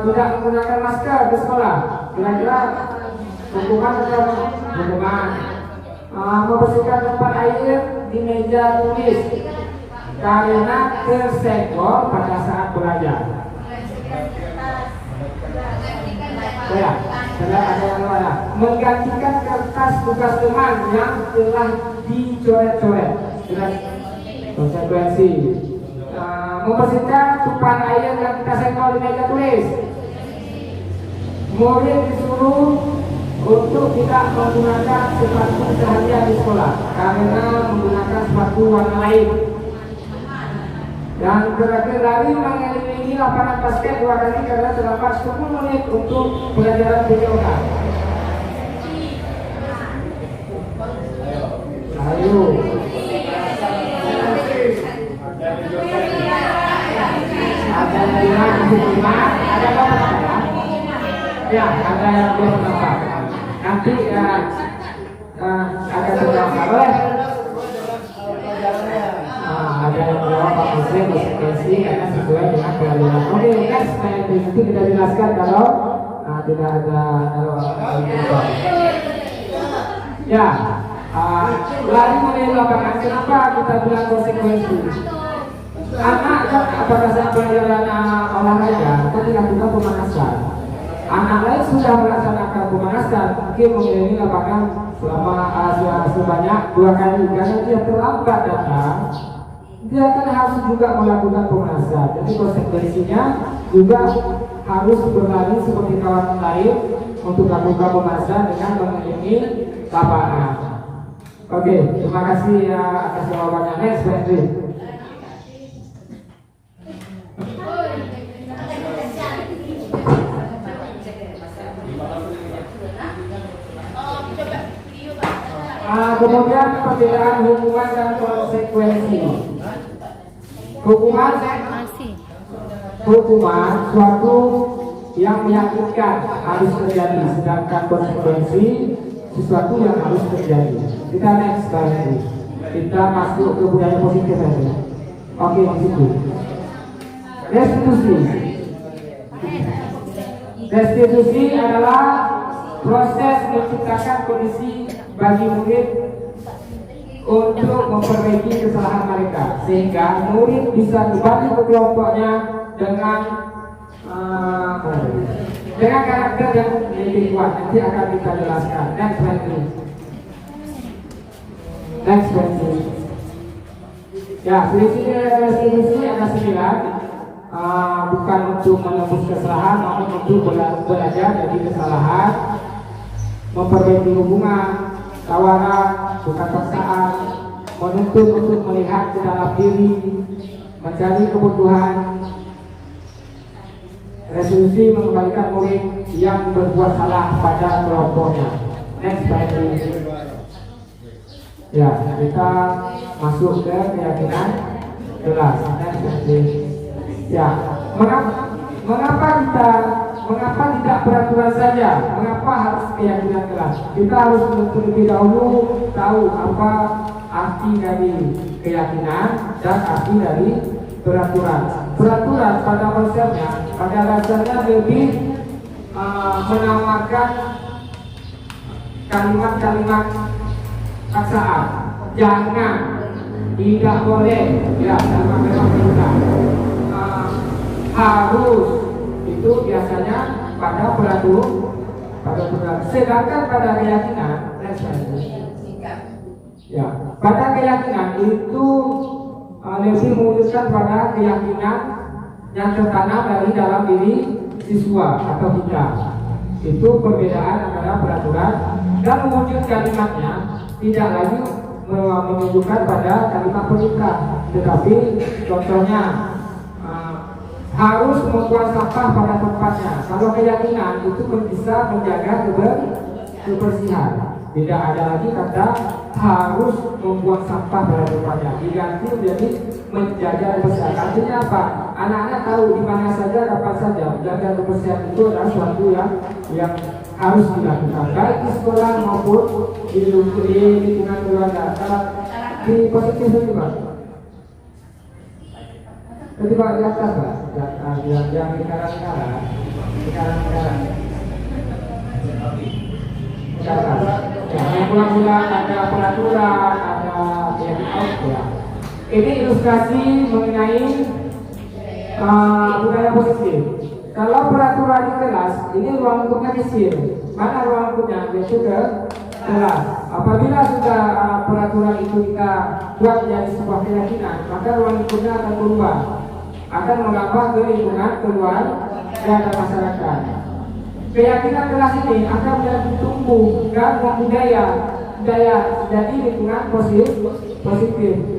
S3: tidak menggunakan masker di sekolah. Kira-kira hukuman atau hukuman? Membersihkan tempat air di meja tulis karena tersenggol pada saat belajar. Ya, ada yang mana? Menggantikan kertas tugas teman yang telah dicoret-coret. Konsekuensi. Membersihkan tumpahan air yang kita senggol di meja tulis. Murid disuruh untuk tidak menggunakan sepatu seharian di sekolah karena menggunakan sepatu warna lain. Dan terakhir, lari mengelilingi lapangan basket 2 kali karena terdapat 10 menit untuk pelajaran PJOK. Ayo. Ada yang bilang hukuman, ada yang apa? Ya, ada yang belum apa. Nanti akan terjawab oleh. Ada yang jawab Pak Muslim konsekuensi karena sesuai dengan keadilan. Oke, next, nanti kita jelaskan kalau tidak ada ya. Lari mengelilingi lapangan. Kenapa kita bilang konsekuensi? Anak kan pada saat pelajaran olahraga kan dilakukan pemanasan. Anak lain sudah melaksanakan pemanasan, mungkin mengelilingi lapangan selama sebanyak 2 kali. Karena dia terlambat datang, dia kan harus juga melakukan pemanasan. Jadi konsekuensinya juga harus berlari seperti kawan lain untuk melakukan pemanasan dengan mengelilingi lapangan. Oke, terima kasih atas jawabannya. Next, Pak Henry. Kemudian perbedaan hukuman dan konsekuensi. Hukuman suatu yang menyakitkan harus terjadi, sedangkan konsekuensi sesuatu yang harus terjadi. Kita next lagi. Kita masuk ke budaya positif aja. Oke, di situ. Restitusi. Restitusi adalah proses menciptakan kondisi bagi murid untuk memperbaiki kesalahan mereka sehingga murid bisa kembali ke kelompoknya dengan karakter yang lebih kuat. Nanti akan kita jelaskan. Next slide. Ya, definisi ada 9. Bukan untuk menembus kesalahan, namun untuk belajar dari kesalahan, memperbaiki hubungan, tawaran, bukan paksaan, menuntut untuk melihat ke dalam diri, mencari kebutuhan, resolusi mengembalikan murid yang berbuat salah pada kelompoknya. Next slide. Ya, kita masuk ke keyakinan jelas. Next slide. Ya, mengapa tidak peraturan saja? Mengapa harus keyakinan kelas? Kita harus terlebih dahulu tahu apa arti dari keyakinan dan arti dari peraturan. Peraturan pada konsepnya, pada dasarnya lebih menamakan kalimat-kalimat paksaan. Jangan, tidak boleh, ya sama memang tidak. Harus itu biasanya pada peraturan. Sedangkan pada keyakinan, ya, pada keyakinan itu lebih mewujudkan pada keyakinan yang tertanam dari dalam diri siswa atau kita. Itu perbedaan antara peraturan dan mewujud kalimatnya tidak lagi menunjukkan pada kalimat perintah, tetapi contohnya harus membuang sampah pada tempatnya. Kalau keyakinan itu bisa menjaga kebersihan. Tidak ada lagi kata harus membuang sampah pada tempatnya. Diganti menjadi menjaga kebersihan. Artinya apa? Anak-anak tahu di mana saja, kapan saja. Menjaga kebersihan itu adalah suatu yang harus dilakukan, baik di sekolah maupun di lingkungan keluarga. Di positif itu Pak. Jadi Pak di atas Pak, yang di sekarang. Yang pulang-pulang ada peraturan, ada yang ya. Ini ilustrasi mengenai budaya positif. Kalau peraturan di kelas, ini ruang lingkupnya kecil. Mana ruang lingkupnya? Yaitu ke kelas. Apabila sudah peraturan itu kita buat menjadi sebuah keyakinan, maka ruang lingkupnya akan berubah, akan mengambah ke lingkungan keluar dan masyarakat. Keyakinan kelas ini akan menjadi tumbuh dan budaya jadi lingkungan positif.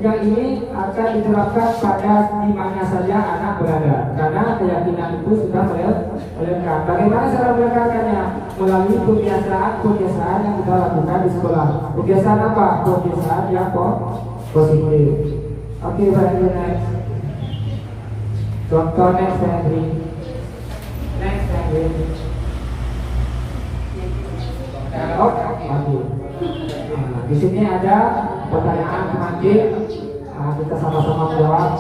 S3: Yang ini akan diterapkan pada di mana saja anak berada, karena keyakinan itu sudah melekat. Bagaimana cara melekatkannya? Melalui kebiasaan yang kita lakukan di sekolah. Kebiasaan apa? Kebiasaan yang positif. Oke, baik, next. Contoh next Henry. Di sini ada pertanyaan pemanggil. Kita sama-sama menjawab.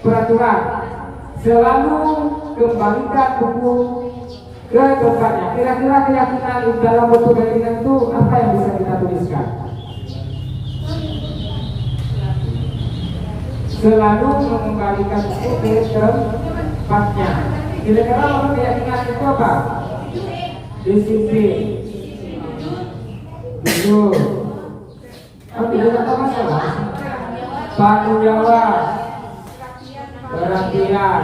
S3: Peraturan selalu kembalikan buku ke tempatnya. Kira-kira keyakinan dalam bentuk keyakinan itu apa yang bisa kita tuliskan? Selalu mengembalikan buku ke tempatnya. Kira-kira bentuk keyakinan itu apa? Disiplin. Jujur. Tidak ada masalah. Tanggung jawab. Perhatian.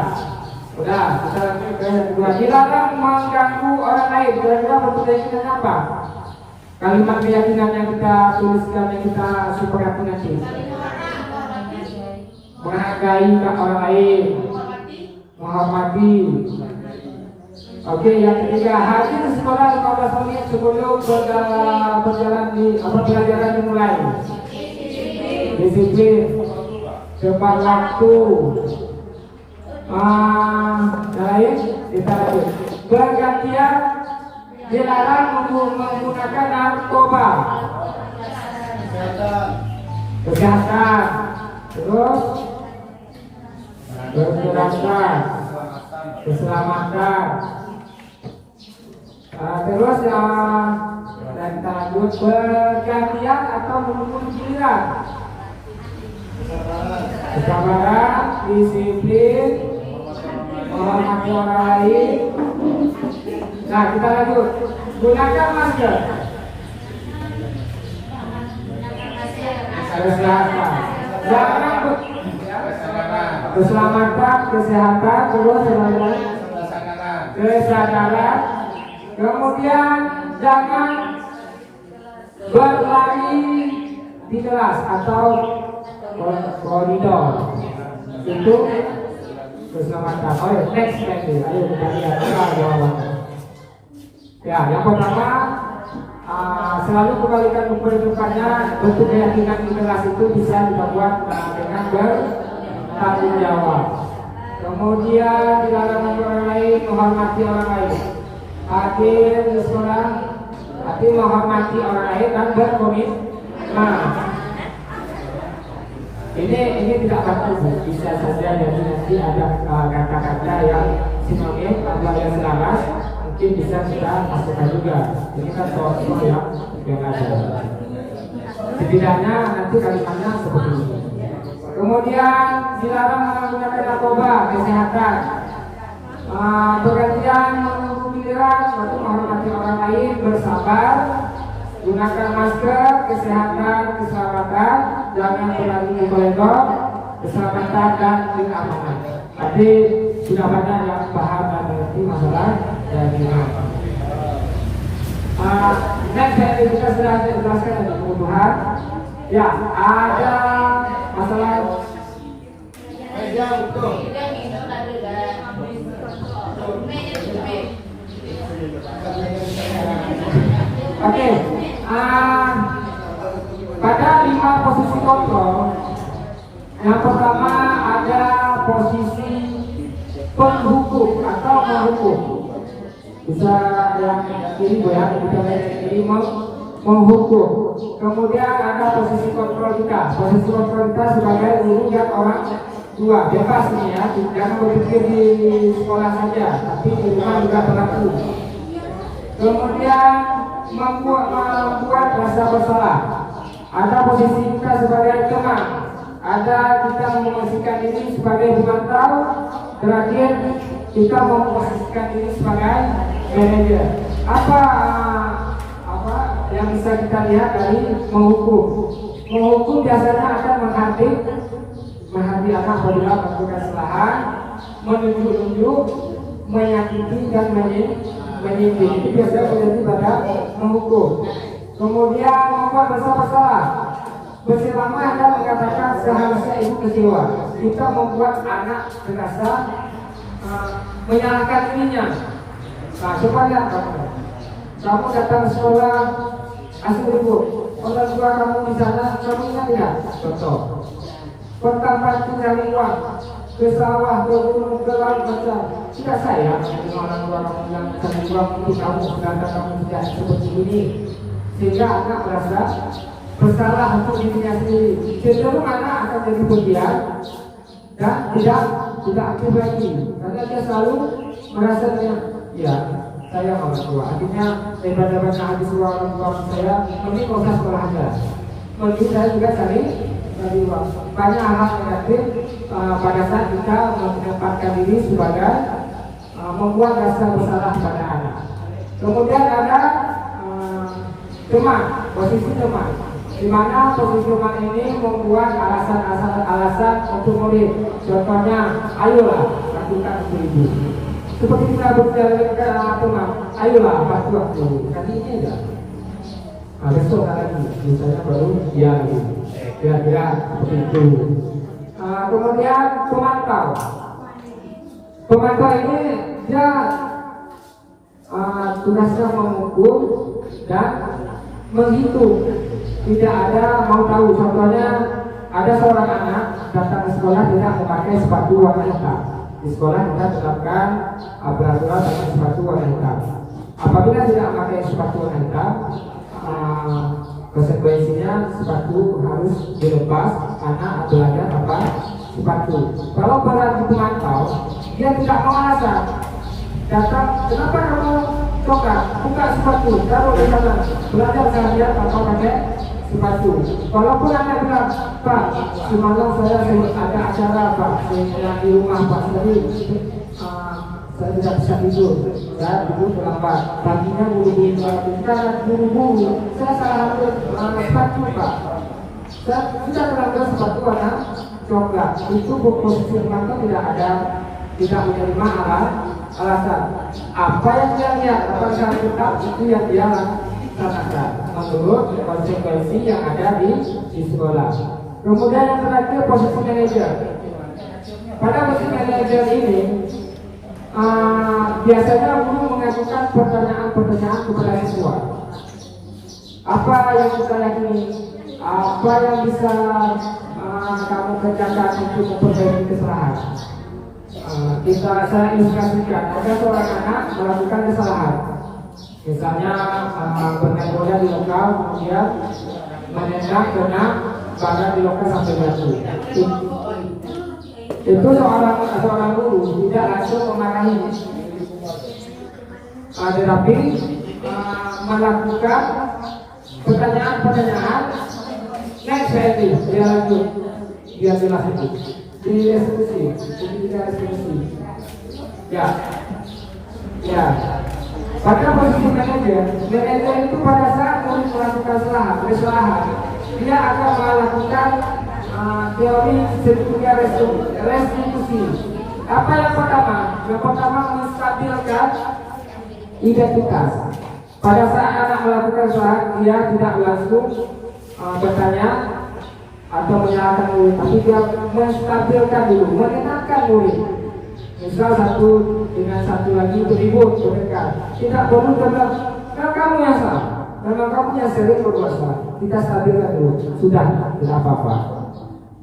S3: Udah, kita lanjut ke yang kedua. Dilarang mengganggu orang lain. Kira-kira bentuk keyakinan apa? Kalimat keyakinan yang kita tuliskan, yang kita sepakati nanti. Menghargai orang lain. Menghormati. Oke, yang ketiga, hadir sekolah 15 menit sebelum berjalan di pelajaran dimulai. Disiplin, tepat waktu. Lain, kita lanjut. Bergantian, dilarang menggunakan narkoba. Kesehatan, terus berkerasan, keselamatan. Terus dan kita lanjut bergantian atau menunggu giliran. Kesabaran, disiplin, menghormati orang lain. Nah, kita lanjut. Gunakan masker. Kesehatan. Jangan keselamatan, kesehatan, terus kesadaran. Kemudian jangan berlari di kelas atau koridor. Itu keselamatan. Oh ya, next lagi. Ayo kita lihat jawabannya. Ya, yang pertama selalu kembalikan kedudukannya. Bentuk keyakinan di kelas itu bisa dibuat dengan bertanggung jawab. Kemudian dilarang orang lain, menghormati orang lain. Hadir di sekolah, hati menghormati orang lain dan berkomitmen. Ini tidak baku, bisa saja jadi nanti ada kata-kata yang sinonim atau yang selaras, mungkin bisa kita masukkan juga. Ini kan soal yang ada. Setidaknya nanti kalimatnya seperti ini. Kemudian dilarang menggunakan narkoba, kesehatan. Bergantian menunggu giliran, waktu menghormati orang lain, bersabar, gunakan masker, kesehatan, keselamatan, jangan berlari di koridor, keselamatan dan keamanan. Tadi sudah banyak yang paham dan mengerti masalah dan next saya juga sudah jelaskan tentang kebutuhan. Ya, ada masalah meja betul. Oke, pada 5 posisi kontrol, yang pertama ada posisi penghukum atau menghukum. Bisa yang kiri ya, kita ini menghukum. Kemudian ada posisi kontrol kita. Posisi kontrol kita sebagai guru dan orang tua. Bebas ini ya, jangan berpikir di sekolah saja, tapi di rumah juga berlaku. Kemudian membuat rasa bersalah. Ada posisi kita sebagai teman, ada kita memposisikan diri sebagai pemantau, terakhir kita memposisikan diri sebagai manajer. Apa yang bisa kita lihat dari menghukum? Menghukum biasanya akan menghati anak apabila melakukan kesalahan, menunjuk-nunjuk, menyakiti dan menyindir. Itu biasanya terjadi pada menghukum. Kemudian membuat bersalah. Bersama Anda mengatakan seharusnya ibu kecewa. Kita membuat anak terasa menyalahkan dirinya. Nah, coba lihat kamu datang sekolah asal ibu, orang tua kamu di sana, kamu ingat tidak? Contoh, pertama itu nyari uang ke sawah, ke gunung, ke laut macam. Tidak sayang dengan orang tua kamu yang cari uang untuk kamu, sedangkan kamu tidak seperti ini, sehingga anak merasa bersalah untuk dirinya sendiri. Cenderung anak akan jadi pendiam dan tidak aktif lagi, karena dia selalu merasa ya saya orang tua. Artinya daripada banyak habis uang orang tua saya, mending nggak usah sekolah aja. Mending saya juga cari uang. Banyak hal negatif pada saat kita menempatkan diri sebagai membuat rasa bersalah pada anak. Kemudian ada teman, posisi teman, di mana posisi teman ini membuat alasan untuk murid. Contohnya, ayolah lakukan itu. Seperti kita berbicara dengan teman, ayolah bantu aku. Kan ini enggak. Besok lagi, misalnya baru ya gitu. Kira-kira seperti itu. Kemudian pemantau. Pemantau ini dia tugasnya mengukur dan menghitung. Tidak ada mau tahu. Contohnya ada seorang anak datang ke sekolah tidak memakai sepatu warna hitam. Di sekolah kita terapkan peraturan tentang sepatu warna hitam. Apabila tidak memakai sepatu warna hitam, konsekuensinya sepatu harus dilepas, anak belajar tanpa sepatu. Kalau para pemantau, dia tidak mau alasan. Datang, kenapa kamu coklat, buka sepatu, taruh di sana, belajar saya atau pakai sepatu. Walaupun anak bilang, Pak, semalam saya ada acara Pak, saya di rumah Pak sendiri, saya tidak bisa tidur, saya tidur terlambat. Paginya buru-buru, saya salah ambil sepatu Pak. Saya sudah terlambat sepatu warna coklat. Itu posisi mata tidak menerima alasan. Apa yang dia lihat, apa yang tetap itu yang dia laksanakan menurut konsekuensi yang ada di sekolah. Kemudian yang terakhir posisi manajer. Pada posisi manajer ini biasanya guru mengajukan pertanyaan-pertanyaan kepada siswa. Apa yang kita yakini? Apa yang bisa kamu kerjakan untuk memperbaiki kesalahan? Saya ilustrasikan, ada seorang anak melakukan kesalahan. Misalnya bermain di lokal, kemudian menendang kena badan di lokal sampai batu. Itu seorang guru tidak langsung memarahi, tetapi melakukan pertanyaan-pertanyaan. Next lagi, dia lanjut, dia jelas itu di eksekusi. Ya. Pada posisi manajer itu pada saat melakukan kesalahan, dia akan melakukan teori segitiga restitusi. Apa yang pertama? Yang pertama menstabilkan identitas. Pada saat anak melakukan kesalahan, dia tidak langsung bertanya atau menyalahkan murid, tapi dia menstabilkan dulu, menenangkan murid. Misal satu dengan satu lagi beribut mereka, tidak perlu bilang, kamu yang salah, memang kamu yang sering berbuat salah. Kita stabilkan dulu, sudah tidak apa-apa.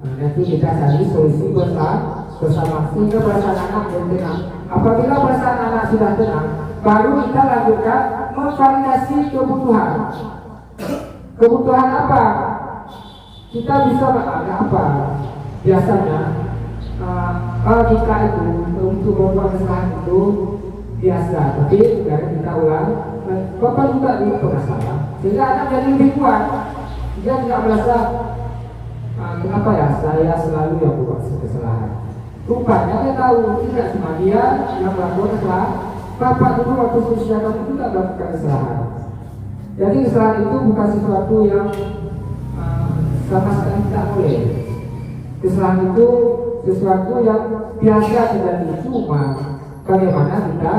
S3: Nanti kita cari solusi bersama sehingga perasaan anak yang tenang. Apabila perasaan anak sudah tenang, baru kita lanjutkan memvalidasi kebutuhan. Kebutuhan apa? Kita bisa ada apa? Biasanya kita itu untuk membuat kesalahan itu biasa, tapi karena kita ulang, Bapak juga pernah salah, sehingga anak jadi lebih kuat. Dia tidak merasa kenapa ya saya selalu yang membuat kesalahan. Rupanya dia tahu tidak cuma dia yang melakukan kesalahan, Bapak dulu waktu usia kamu juga melakukan kesalahan. Jadi kesalahan itu bukan sesuatu yang sama sekali tidak boleh. Kesalahan itu sesuatu yang biasa terjadi, cuma bagaimana kita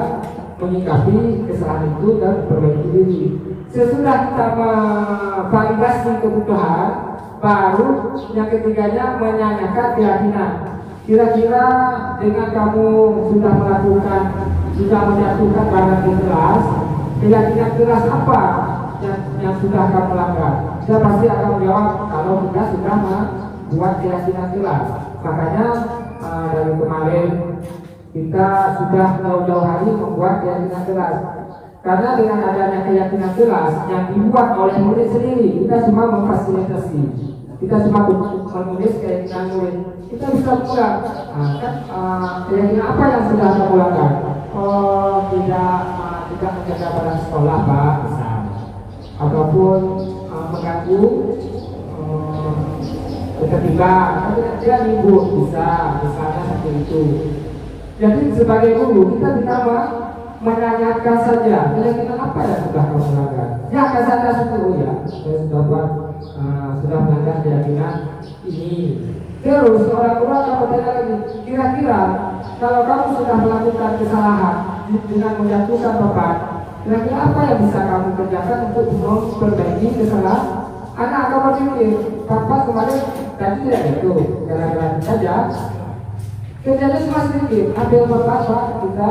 S3: menyikapi kesalahan itu dan memperbaiki diri. Sesudah kita memvalidasi kebutuhan, baru yang ketiganya menanyakan keyakinan. Kira-kira dengan kamu sudah menjatuhkan barang di kelas, keyakinan keras apa yang sudah kamu langgar? Saya pasti akan menjawab kalau kita sudah membuat keyakinan keras. Makanya dari kemarin kita sudah jauh-jauh hari membuat keyakinan keras. Karena dengan adanya keyakinan keras yang dibuat oleh murid sendiri, kita cuma memfasilitasi. Kita cuma menulis keyakinan murid. Kita bisa pulang. Keyakinan apa yang sudah kamu lakukan? Oh, tidak menjaga barang sekolah, Pak, misal. Ataupun mengganggu ketertiban, dia libur bisa, misalnya seperti itu. Jadi sebagai guru kita tidak menanyakan saja keyakinan apa yang sudah kamu lakukan. Ya akan sadar sepuluh ya, saya sudah melanggar keyakinan ini. Terus orang tua akan bertanya lagi, kira-kira kalau kamu sudah melakukan kesalahan dengan menjatuhkan beban, kira-kira apa yang bisa kamu kerjakan untuk memperbaiki kesalahan? Anak akan berpikir, Papa kemarin tadi tidak itu, gara-gara saja. Kerjanya cuma sedikit, ambil Bapak kita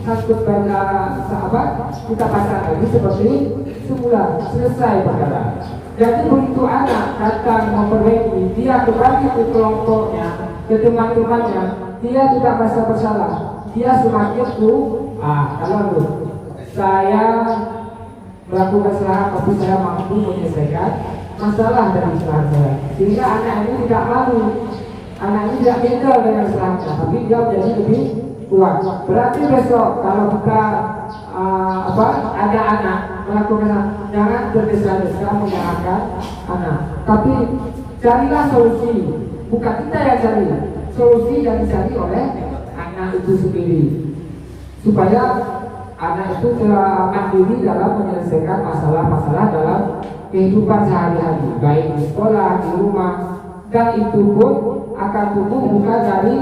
S3: sangkut pada sahabat, kita pasang lagi seperti semula, selesai perkara. Jadi begitu anak datang memperbaiki, dia kembali ke kelompoknya, ke teman-temannya, dia tidak merasa bersalah. Dia semakin kalau saya melakukan kesalahan, tapi saya mampu menyelesaikan masalah dari kesalahan saya. Sehingga anak ini tidak malu, anak ini tidak beda dengan kesalahannya, tapi dia menjadi lebih kuat. Berarti besok kalau kita ada anak melakukan, jangan tergesa-gesa menyalahkan anak, tapi carilah solusi. Bukan kita yang cari, solusi yang dicari oleh anak itu sendiri, supaya anak itu telah mandiri dalam menyelesaikan masalah-masalah dalam kehidupan sehari-hari, baik di sekolah, di rumah, dan itu pun akan tumbuh bukan dari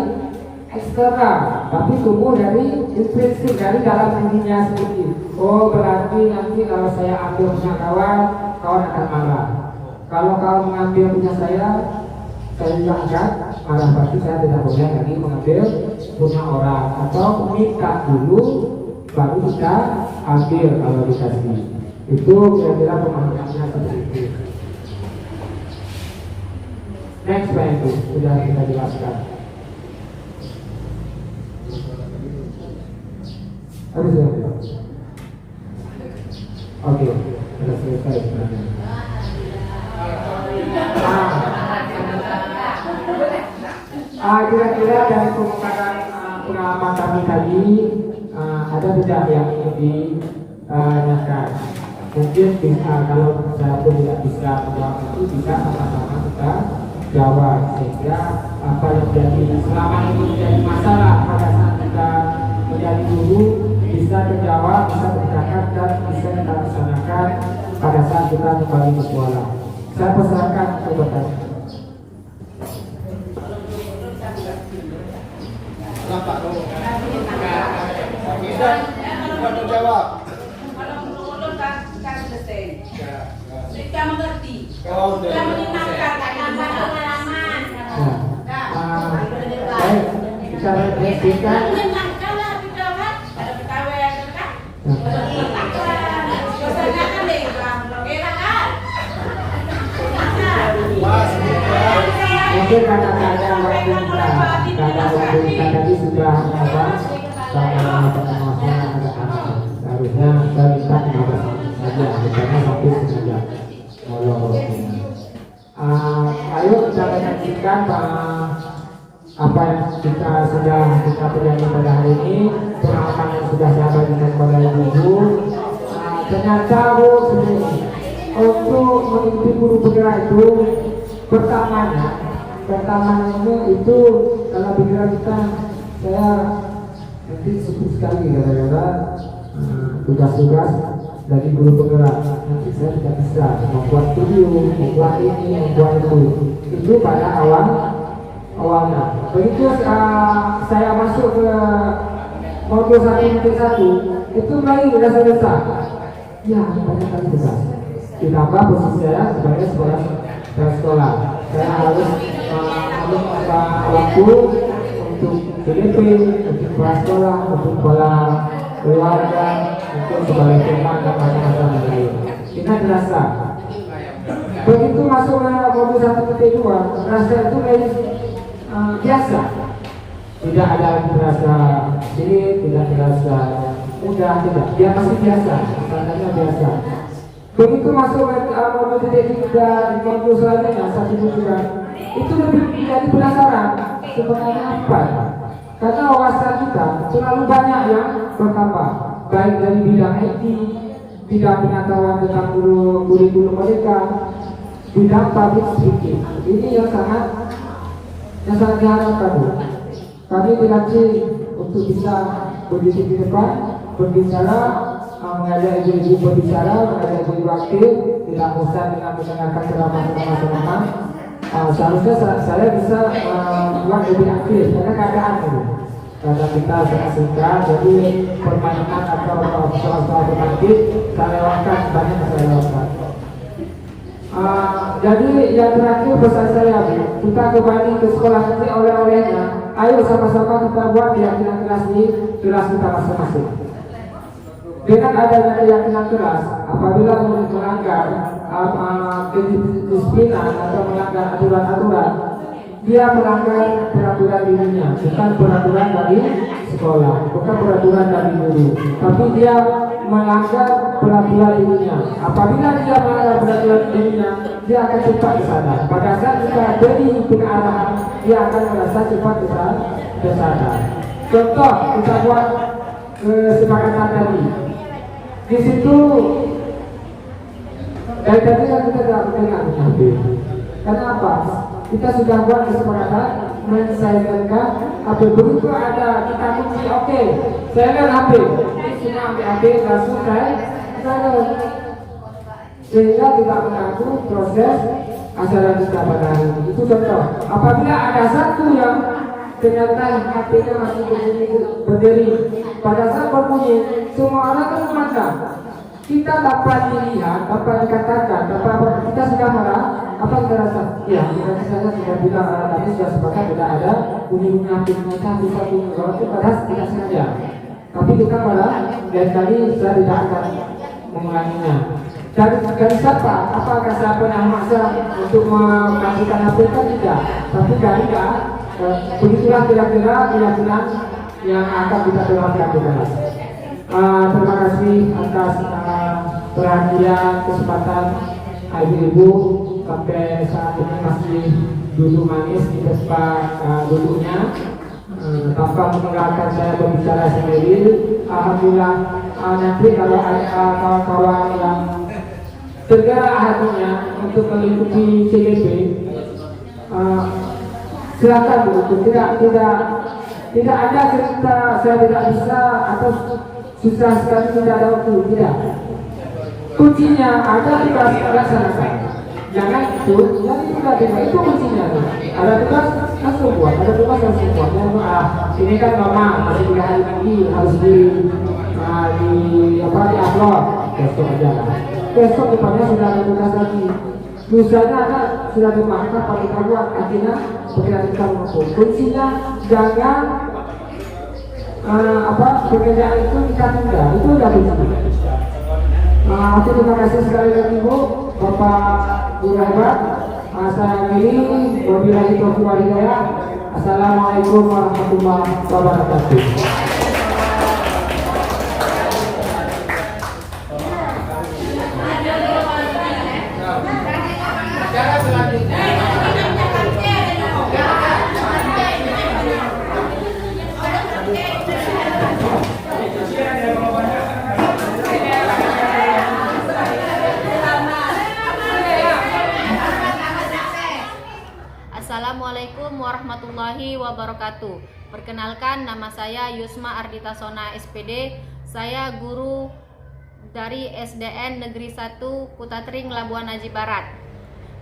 S3: eksternal, tapi tumbuh dari intrinsik, dari dalam dirinya sendiri. Oh, berarti nanti kalau saya ambil punya kawan, kawan akan marah. Kalau kawan mengambil punya saya juga akan marah. Berarti saya tidak boleh lagi mengambil punya orang, atau minta dulu baru kita ambil kalau dikasih. Itu kira-kira pemahamannya seperti itu. Next Pak, itu sudah kita jelaskan. Habis ya? Oke, sudah selesai sebenarnya. Kira-kira dari pengalaman kami tadi ada tidak yang ditanyakan? Mungkin kalau saya pun tidak bisa menjawab itu, bisa sama-sama kita jawab, sehingga apa yang jadi selama ini menjadi masalah pada saat kita menjadi guru bisa terjawab, bisa tercatat, dan bisa kita laksanakan pada saat kita kembali ke sekolah. Saya persilakan kepada
S2: jawab.
S6: Kalau menurut kan selesai. Kita mengerti.
S2: Oh,
S6: Kita menyenangkan pengalaman.
S3: baik, kita refleksikan.
S6: Menyenangkan lah kita kan. Ada ketawa kan. Suasana kan deh, Bang. Enak kan?
S3: Mungkin kata-kata waktu kita tadi sudah sama pengawasan anak-anak. Seharusnya kita minta pengawasan saja, bukannya sampai sengaja molor-molornya. Ayo kita saksikan apa yang sudah kita pelajari pada hari ini, pengalaman yang sudah saya bagikan kepada ibu. Ternyata Bu, untuk mengikuti guru penggerak itu pertamanya itu dalam pikiran kita, saya nanti sibuk sekali gara-gara tugas-tugas dari guru penggerak. Nanti saya tidak bisa membuat video, membuat ini, membuat itu pada awalnya. Begitu saya masuk ke modul 1.1 itu mulai rasa-rasa ya banyak kali tugas, ditambah posisi saya sebagai sekolah. Saya harus waktu untuk PDP, untuk kepala sekolah, untuk kepala keluarga, untuk sebagai teman dan macam-macam lain. Kita terasa. Begitu masuk ke modul 1.2, rasa itu kayak biasa. Tidak ada terasa sulit, tidak terasa mudah, tidak. Dia masih biasa, standarnya biasa. Begitu masuk ke modul titik 3 di modul selanjutnya 1.2, itu lebih menjadi penasaran sebenarnya apa. Karena wawasan kita terlalu banyak yang bertambah, baik dari bidang IT, bidang pengetahuan tentang kurikulum mereka, bidang public speaking. Ini yang sangat diharapkan. Kami dilatih untuk bisa berdiri di depan, berbicara, mengajak ibu-ibu berbicara, mengajak ibu-ibu aktif, tidak usah dengan mendengarkan ceramah-ceramah. Seharusnya saya bisa membuat lebih aktif karena keadaan itu. Karena kita sangat singkat, jadi permainan atau soal-soal pemantik saya lewatkan, banyak yang saya lewatkan. Jadi yang terakhir pesan saya, kita kembali ke sekolah nanti oleh-olehnya. Ayo sama-sama kita buat keyakinan keras di kelas kita masing-masing. Dengan adanya keyakinan keras, apabila melanggar kedisiplinan atau melanggar aturan-aturan, dia melanggar peraturan dirinya, bukan peraturan dari sekolah, bukan peraturan dari guru, tapi dia melanggar peraturan dirinya. Apabila dia melanggar peraturan dirinya, dia akan cepat ke sana. Pada saat kita beri pengarahan, dia akan merasa cepat ke sana. Contoh kita buat kesepakatan tadi. Di situ dari tadi kan kita tidak mendengar habis. Kenapa? Kita sudah buat kesepakatan menyelesaikan HP. Begitu ada kita kunci, oke, saya lihat HP. Ini semua ambil HP langsung saya sehingga tidak mengganggu proses acara kita pada hari ini. Itu contoh. Apabila ada satu yang ternyata HP-nya masih berdiri, pada saat berbunyi semua orang kan memandang. Kita dapat dilihat, dapat dikatakan, dapat kita sudah marah. Apa kita rasa? Ya, saya sudah bilang tadi sudah sepakat tidak ada bunyi-bunyi HP mereka bisa bunyi kalau itu padahal tidak sengaja. Tapi kita marah dan tadi saya tidak akan mengulanginya. Dari siapa? Apakah saya pernah maksa untuk memastikan HP kan tidak? Tapi tidak. Begitulah kira-kira keyakinan yang akan kita terapkan di dalam. Terima kasih atas perhatian, kesempatan ibu-ibu sampai saat ini masih duduk manis di depan duduknya tanpa meninggalkan saya berbicara sendiri. Alhamdulillah, nanti kalau ada kawan-kawan yang tergerak hatinya untuk mengikuti CGP, silakan begitu. Tidak ada cerita saya tidak bisa atau susah sekali tidak ada waktu, tidak. Kuncinya ada tugas laksanakan. Jangan itu, yang itu tidak itu kuncinya. Ada tugas langsung buat, ada tugas langsung buat. Ini kan mama masih 3 hari lagi harus di upload besok aja. Besok depannya sudah ada tugas lagi. Lusanya sudah dimakan pakai buat akhirnya pekerjaan kita mengumpul. Kuncinya jangan pekerjaan itu kita tunda, itu udah kunci. Terima kasih sekali lagi Bu, Bapak Guru Hebat. Saya akhiri, wabillahi taufiq wal hidayah. Assalamualaikum warahmatullahi wabarakatuh.
S7: Assalamualaikum warahmatullahi wabarakatuh. Perkenalkan, nama saya Yusma Ardita Sona SPD. Saya guru dari SDN Negeri 1 Putatring Labuan Aji Barat.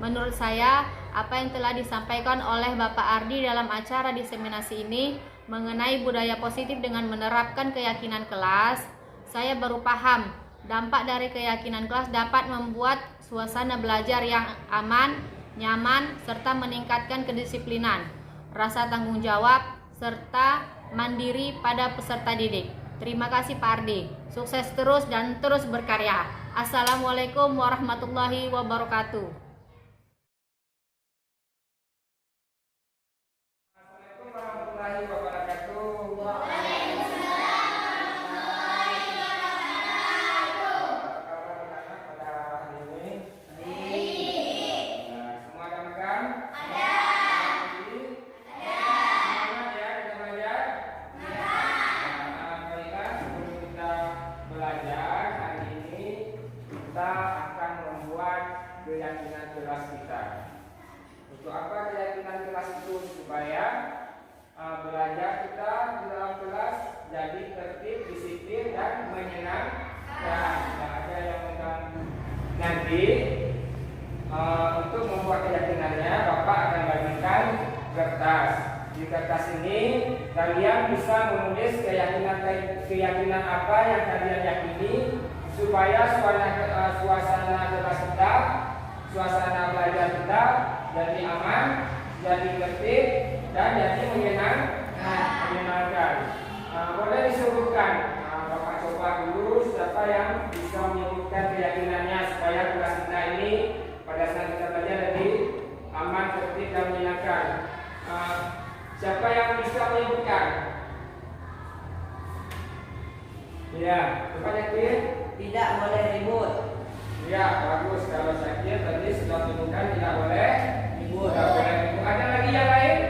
S7: Menurut saya, apa yang telah disampaikan oleh Bapak Ardi dalam acara diseminasi ini mengenai budaya positif dengan menerapkan keyakinan kelas, saya baru paham dampak dari keyakinan kelas dapat membuat suasana belajar yang aman, nyaman, serta meningkatkan kedisiplinan, rasa tanggung jawab, serta mandiri pada peserta didik. Terima kasih Pak Ardi. Sukses terus dan terus berkarya. Assalamualaikum warahmatullahi wabarakatuh.
S3: Assalamualaikum warahmatullahi wabarakatuh. Keyakinan kelas kita. Untuk apa keyakinan kelas itu? Supaya belajar kita di dalam kelas jadi tertib, disiplin, dan menyenangkan. Tidak ada yang mengganggu. Nanti untuk membuat keyakinannya, Bapak akan bagikan kertas. Di kertas ini kalian bisa menulis keyakinan apa yang kalian yakini supaya suasana kelas kita, suasana belajar kita jadi aman, jadi tertib, dan jadi menyenangkan. Boleh disebutkan, Bapak coba dulu siapa yang bisa menyebutkan keyakinannya supaya kelas kita ini pada saat kita belajar jadi aman, tertib, dan menyenangkan. Siapa yang bisa menyebutkan? Ya, coba yakin.
S6: Tidak boleh ribut.
S3: Ya, bagus. Kalau saya tadi sudah menyebutkan tidak boleh ribut. Tidak boleh ribut. Ada lagi yang lain?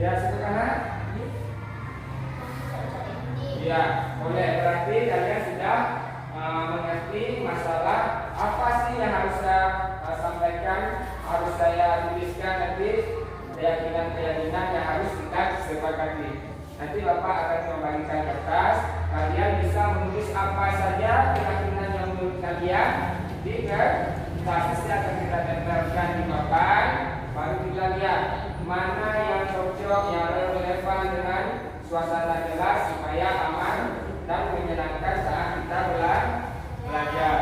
S3: Ya, sebelah kanan. Ya, boleh. Berarti kalian sudah mengerti masalah apa sih yang harus saya sampaikan, harus saya tuliskan nanti, keyakinan-keyakinan yang harus kita sepakati. Nanti Bapak akan membagikan kertas, kalian bisa menulis apa saja keyakinan yang menurut kalian di kertas yang akan kita tempelkan di papan. Baru kita lihat mana yang cocok, yang relevan dengan suasana kelas supaya aman dan menyenangkan saat kita belajar.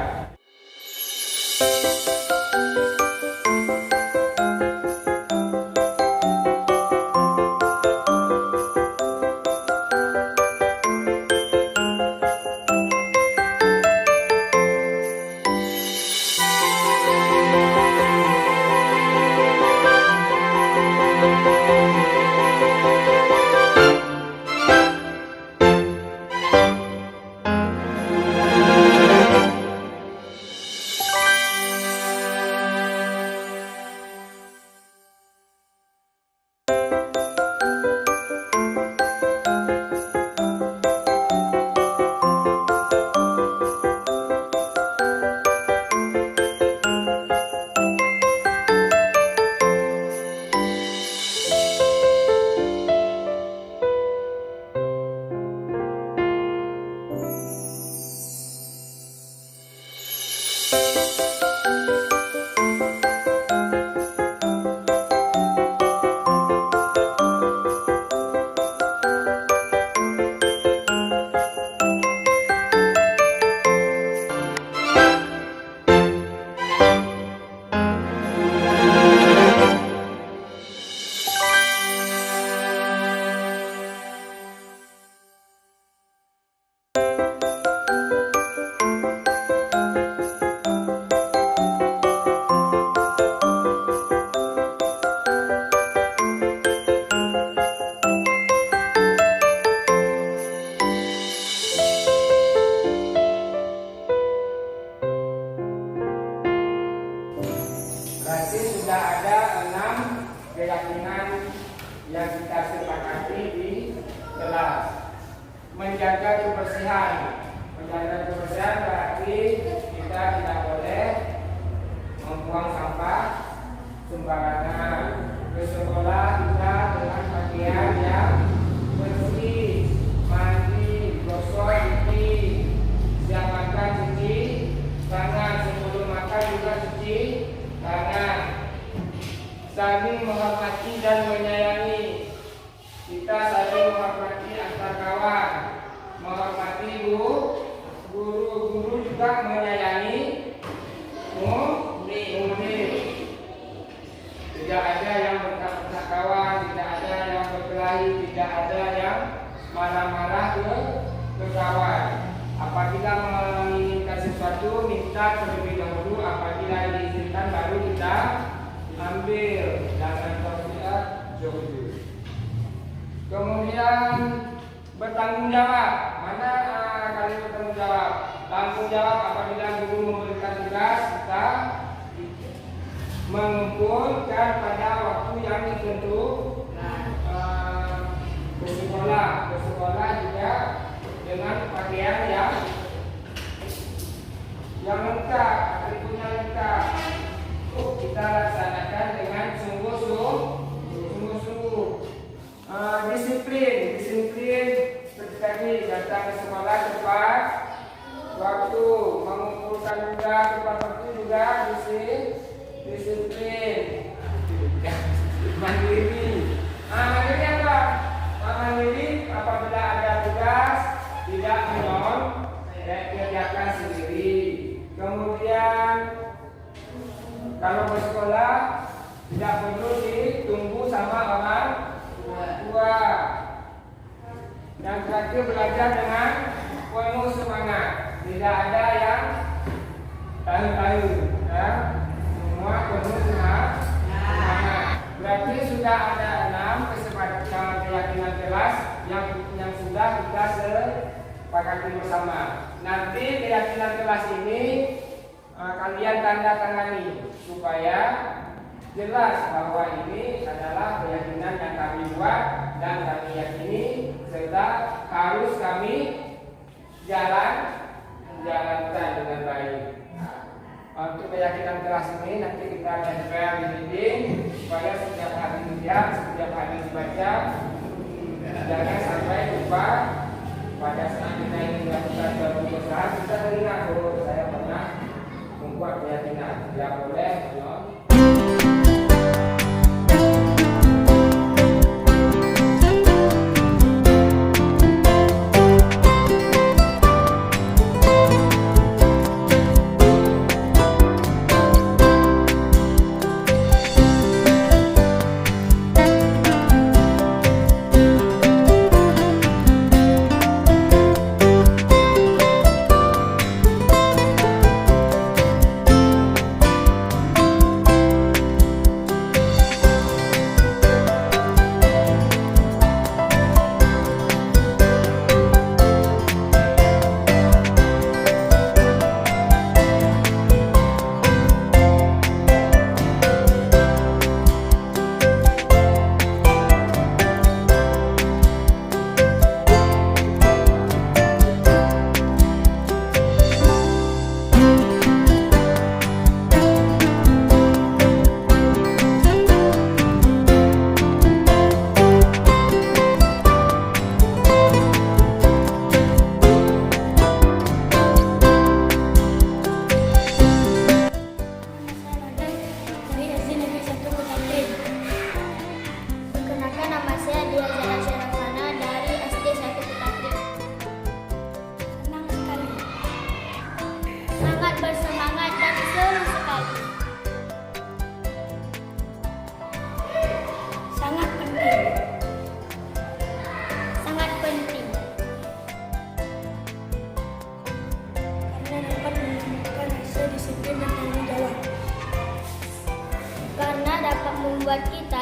S3: Berarti sudah ada 6 keyakinan yang kita sepakati di kelas. Menjaga kebersihan. Menjaga kebersihan berarti kita tidak boleh membuang sampah sembarangan. Ke sekolah kita dengan pakaian yang bersih, mandi, gosok gigi, siap makan cuci tangan, sebelum makan juga cuci tangan. Saling menghormati dan menyayangi. Kita saling menghormati antar kawan, menghormati guru juga menyayangi murid. Tidak ada yang berkata kawan, tidak ada yang berkelahi, tidak ada yang marah-marah ke kawan. Apabila menginginkan sesuatu, minta terlebih dahulu. Apabila diizinkan baru kita ambil. Jangan terlihat jauh. Kemudian bertanggung jawab. Mana kalian bertanggung jawab? Tanggung jawab apabila guru memberikan tugas, kita mengumpulkan pada waktu yang ditentukan. Ke sekolah juga dengan pakaian yang lengkap, atributnya lengkap. Kita laksanakan dengan sungguh-sungguh. Disiplin seperti tadi, datang ke sekolah tepat waktu, mengumpulkan juga tepat waktu juga disiplin. Mandiri. Mandiri apa? Mandiri apabila ada tugas tidak kerjakan sendiri. Kemudian kalau bersekolah tidak perlu ditunggu sama orang tua. Yang terakhir, belajar dengan penuh semangat. Tidak ada yang tahu-tahu, ya. Semua penuh semangat. Berarti sudah ada 6 kesepakatan keyakinan kelas yang sudah kita sepakati bersama. Nanti keyakinan kelas ini kalian tanda tangani supaya Jelas bahwa ini adalah keyakinan yang kami buat dan kami yakini serta harus kami jalankan dengan baik. Untuk keyakinan keras ini nanti kita tempel di dinding supaya setiap hari dilihat, setiap hari dibaca, jangan sampai lupa. Pada saat kita ingin melakukan suatu usaha, kita teringat bahwa saya pernah membuat keyakinan tidak boleh menolong.
S8: Perkenalkan, nama saya Dia Zara Syarafana dari SD 1 Putatri. Senang sekali. Sangat bersemangat dan seru sekali. Sangat penting. Sangat penting. Karena dapat menunjukkan rasa disiplin dan tanggung jawab. Karena dapat membuat kita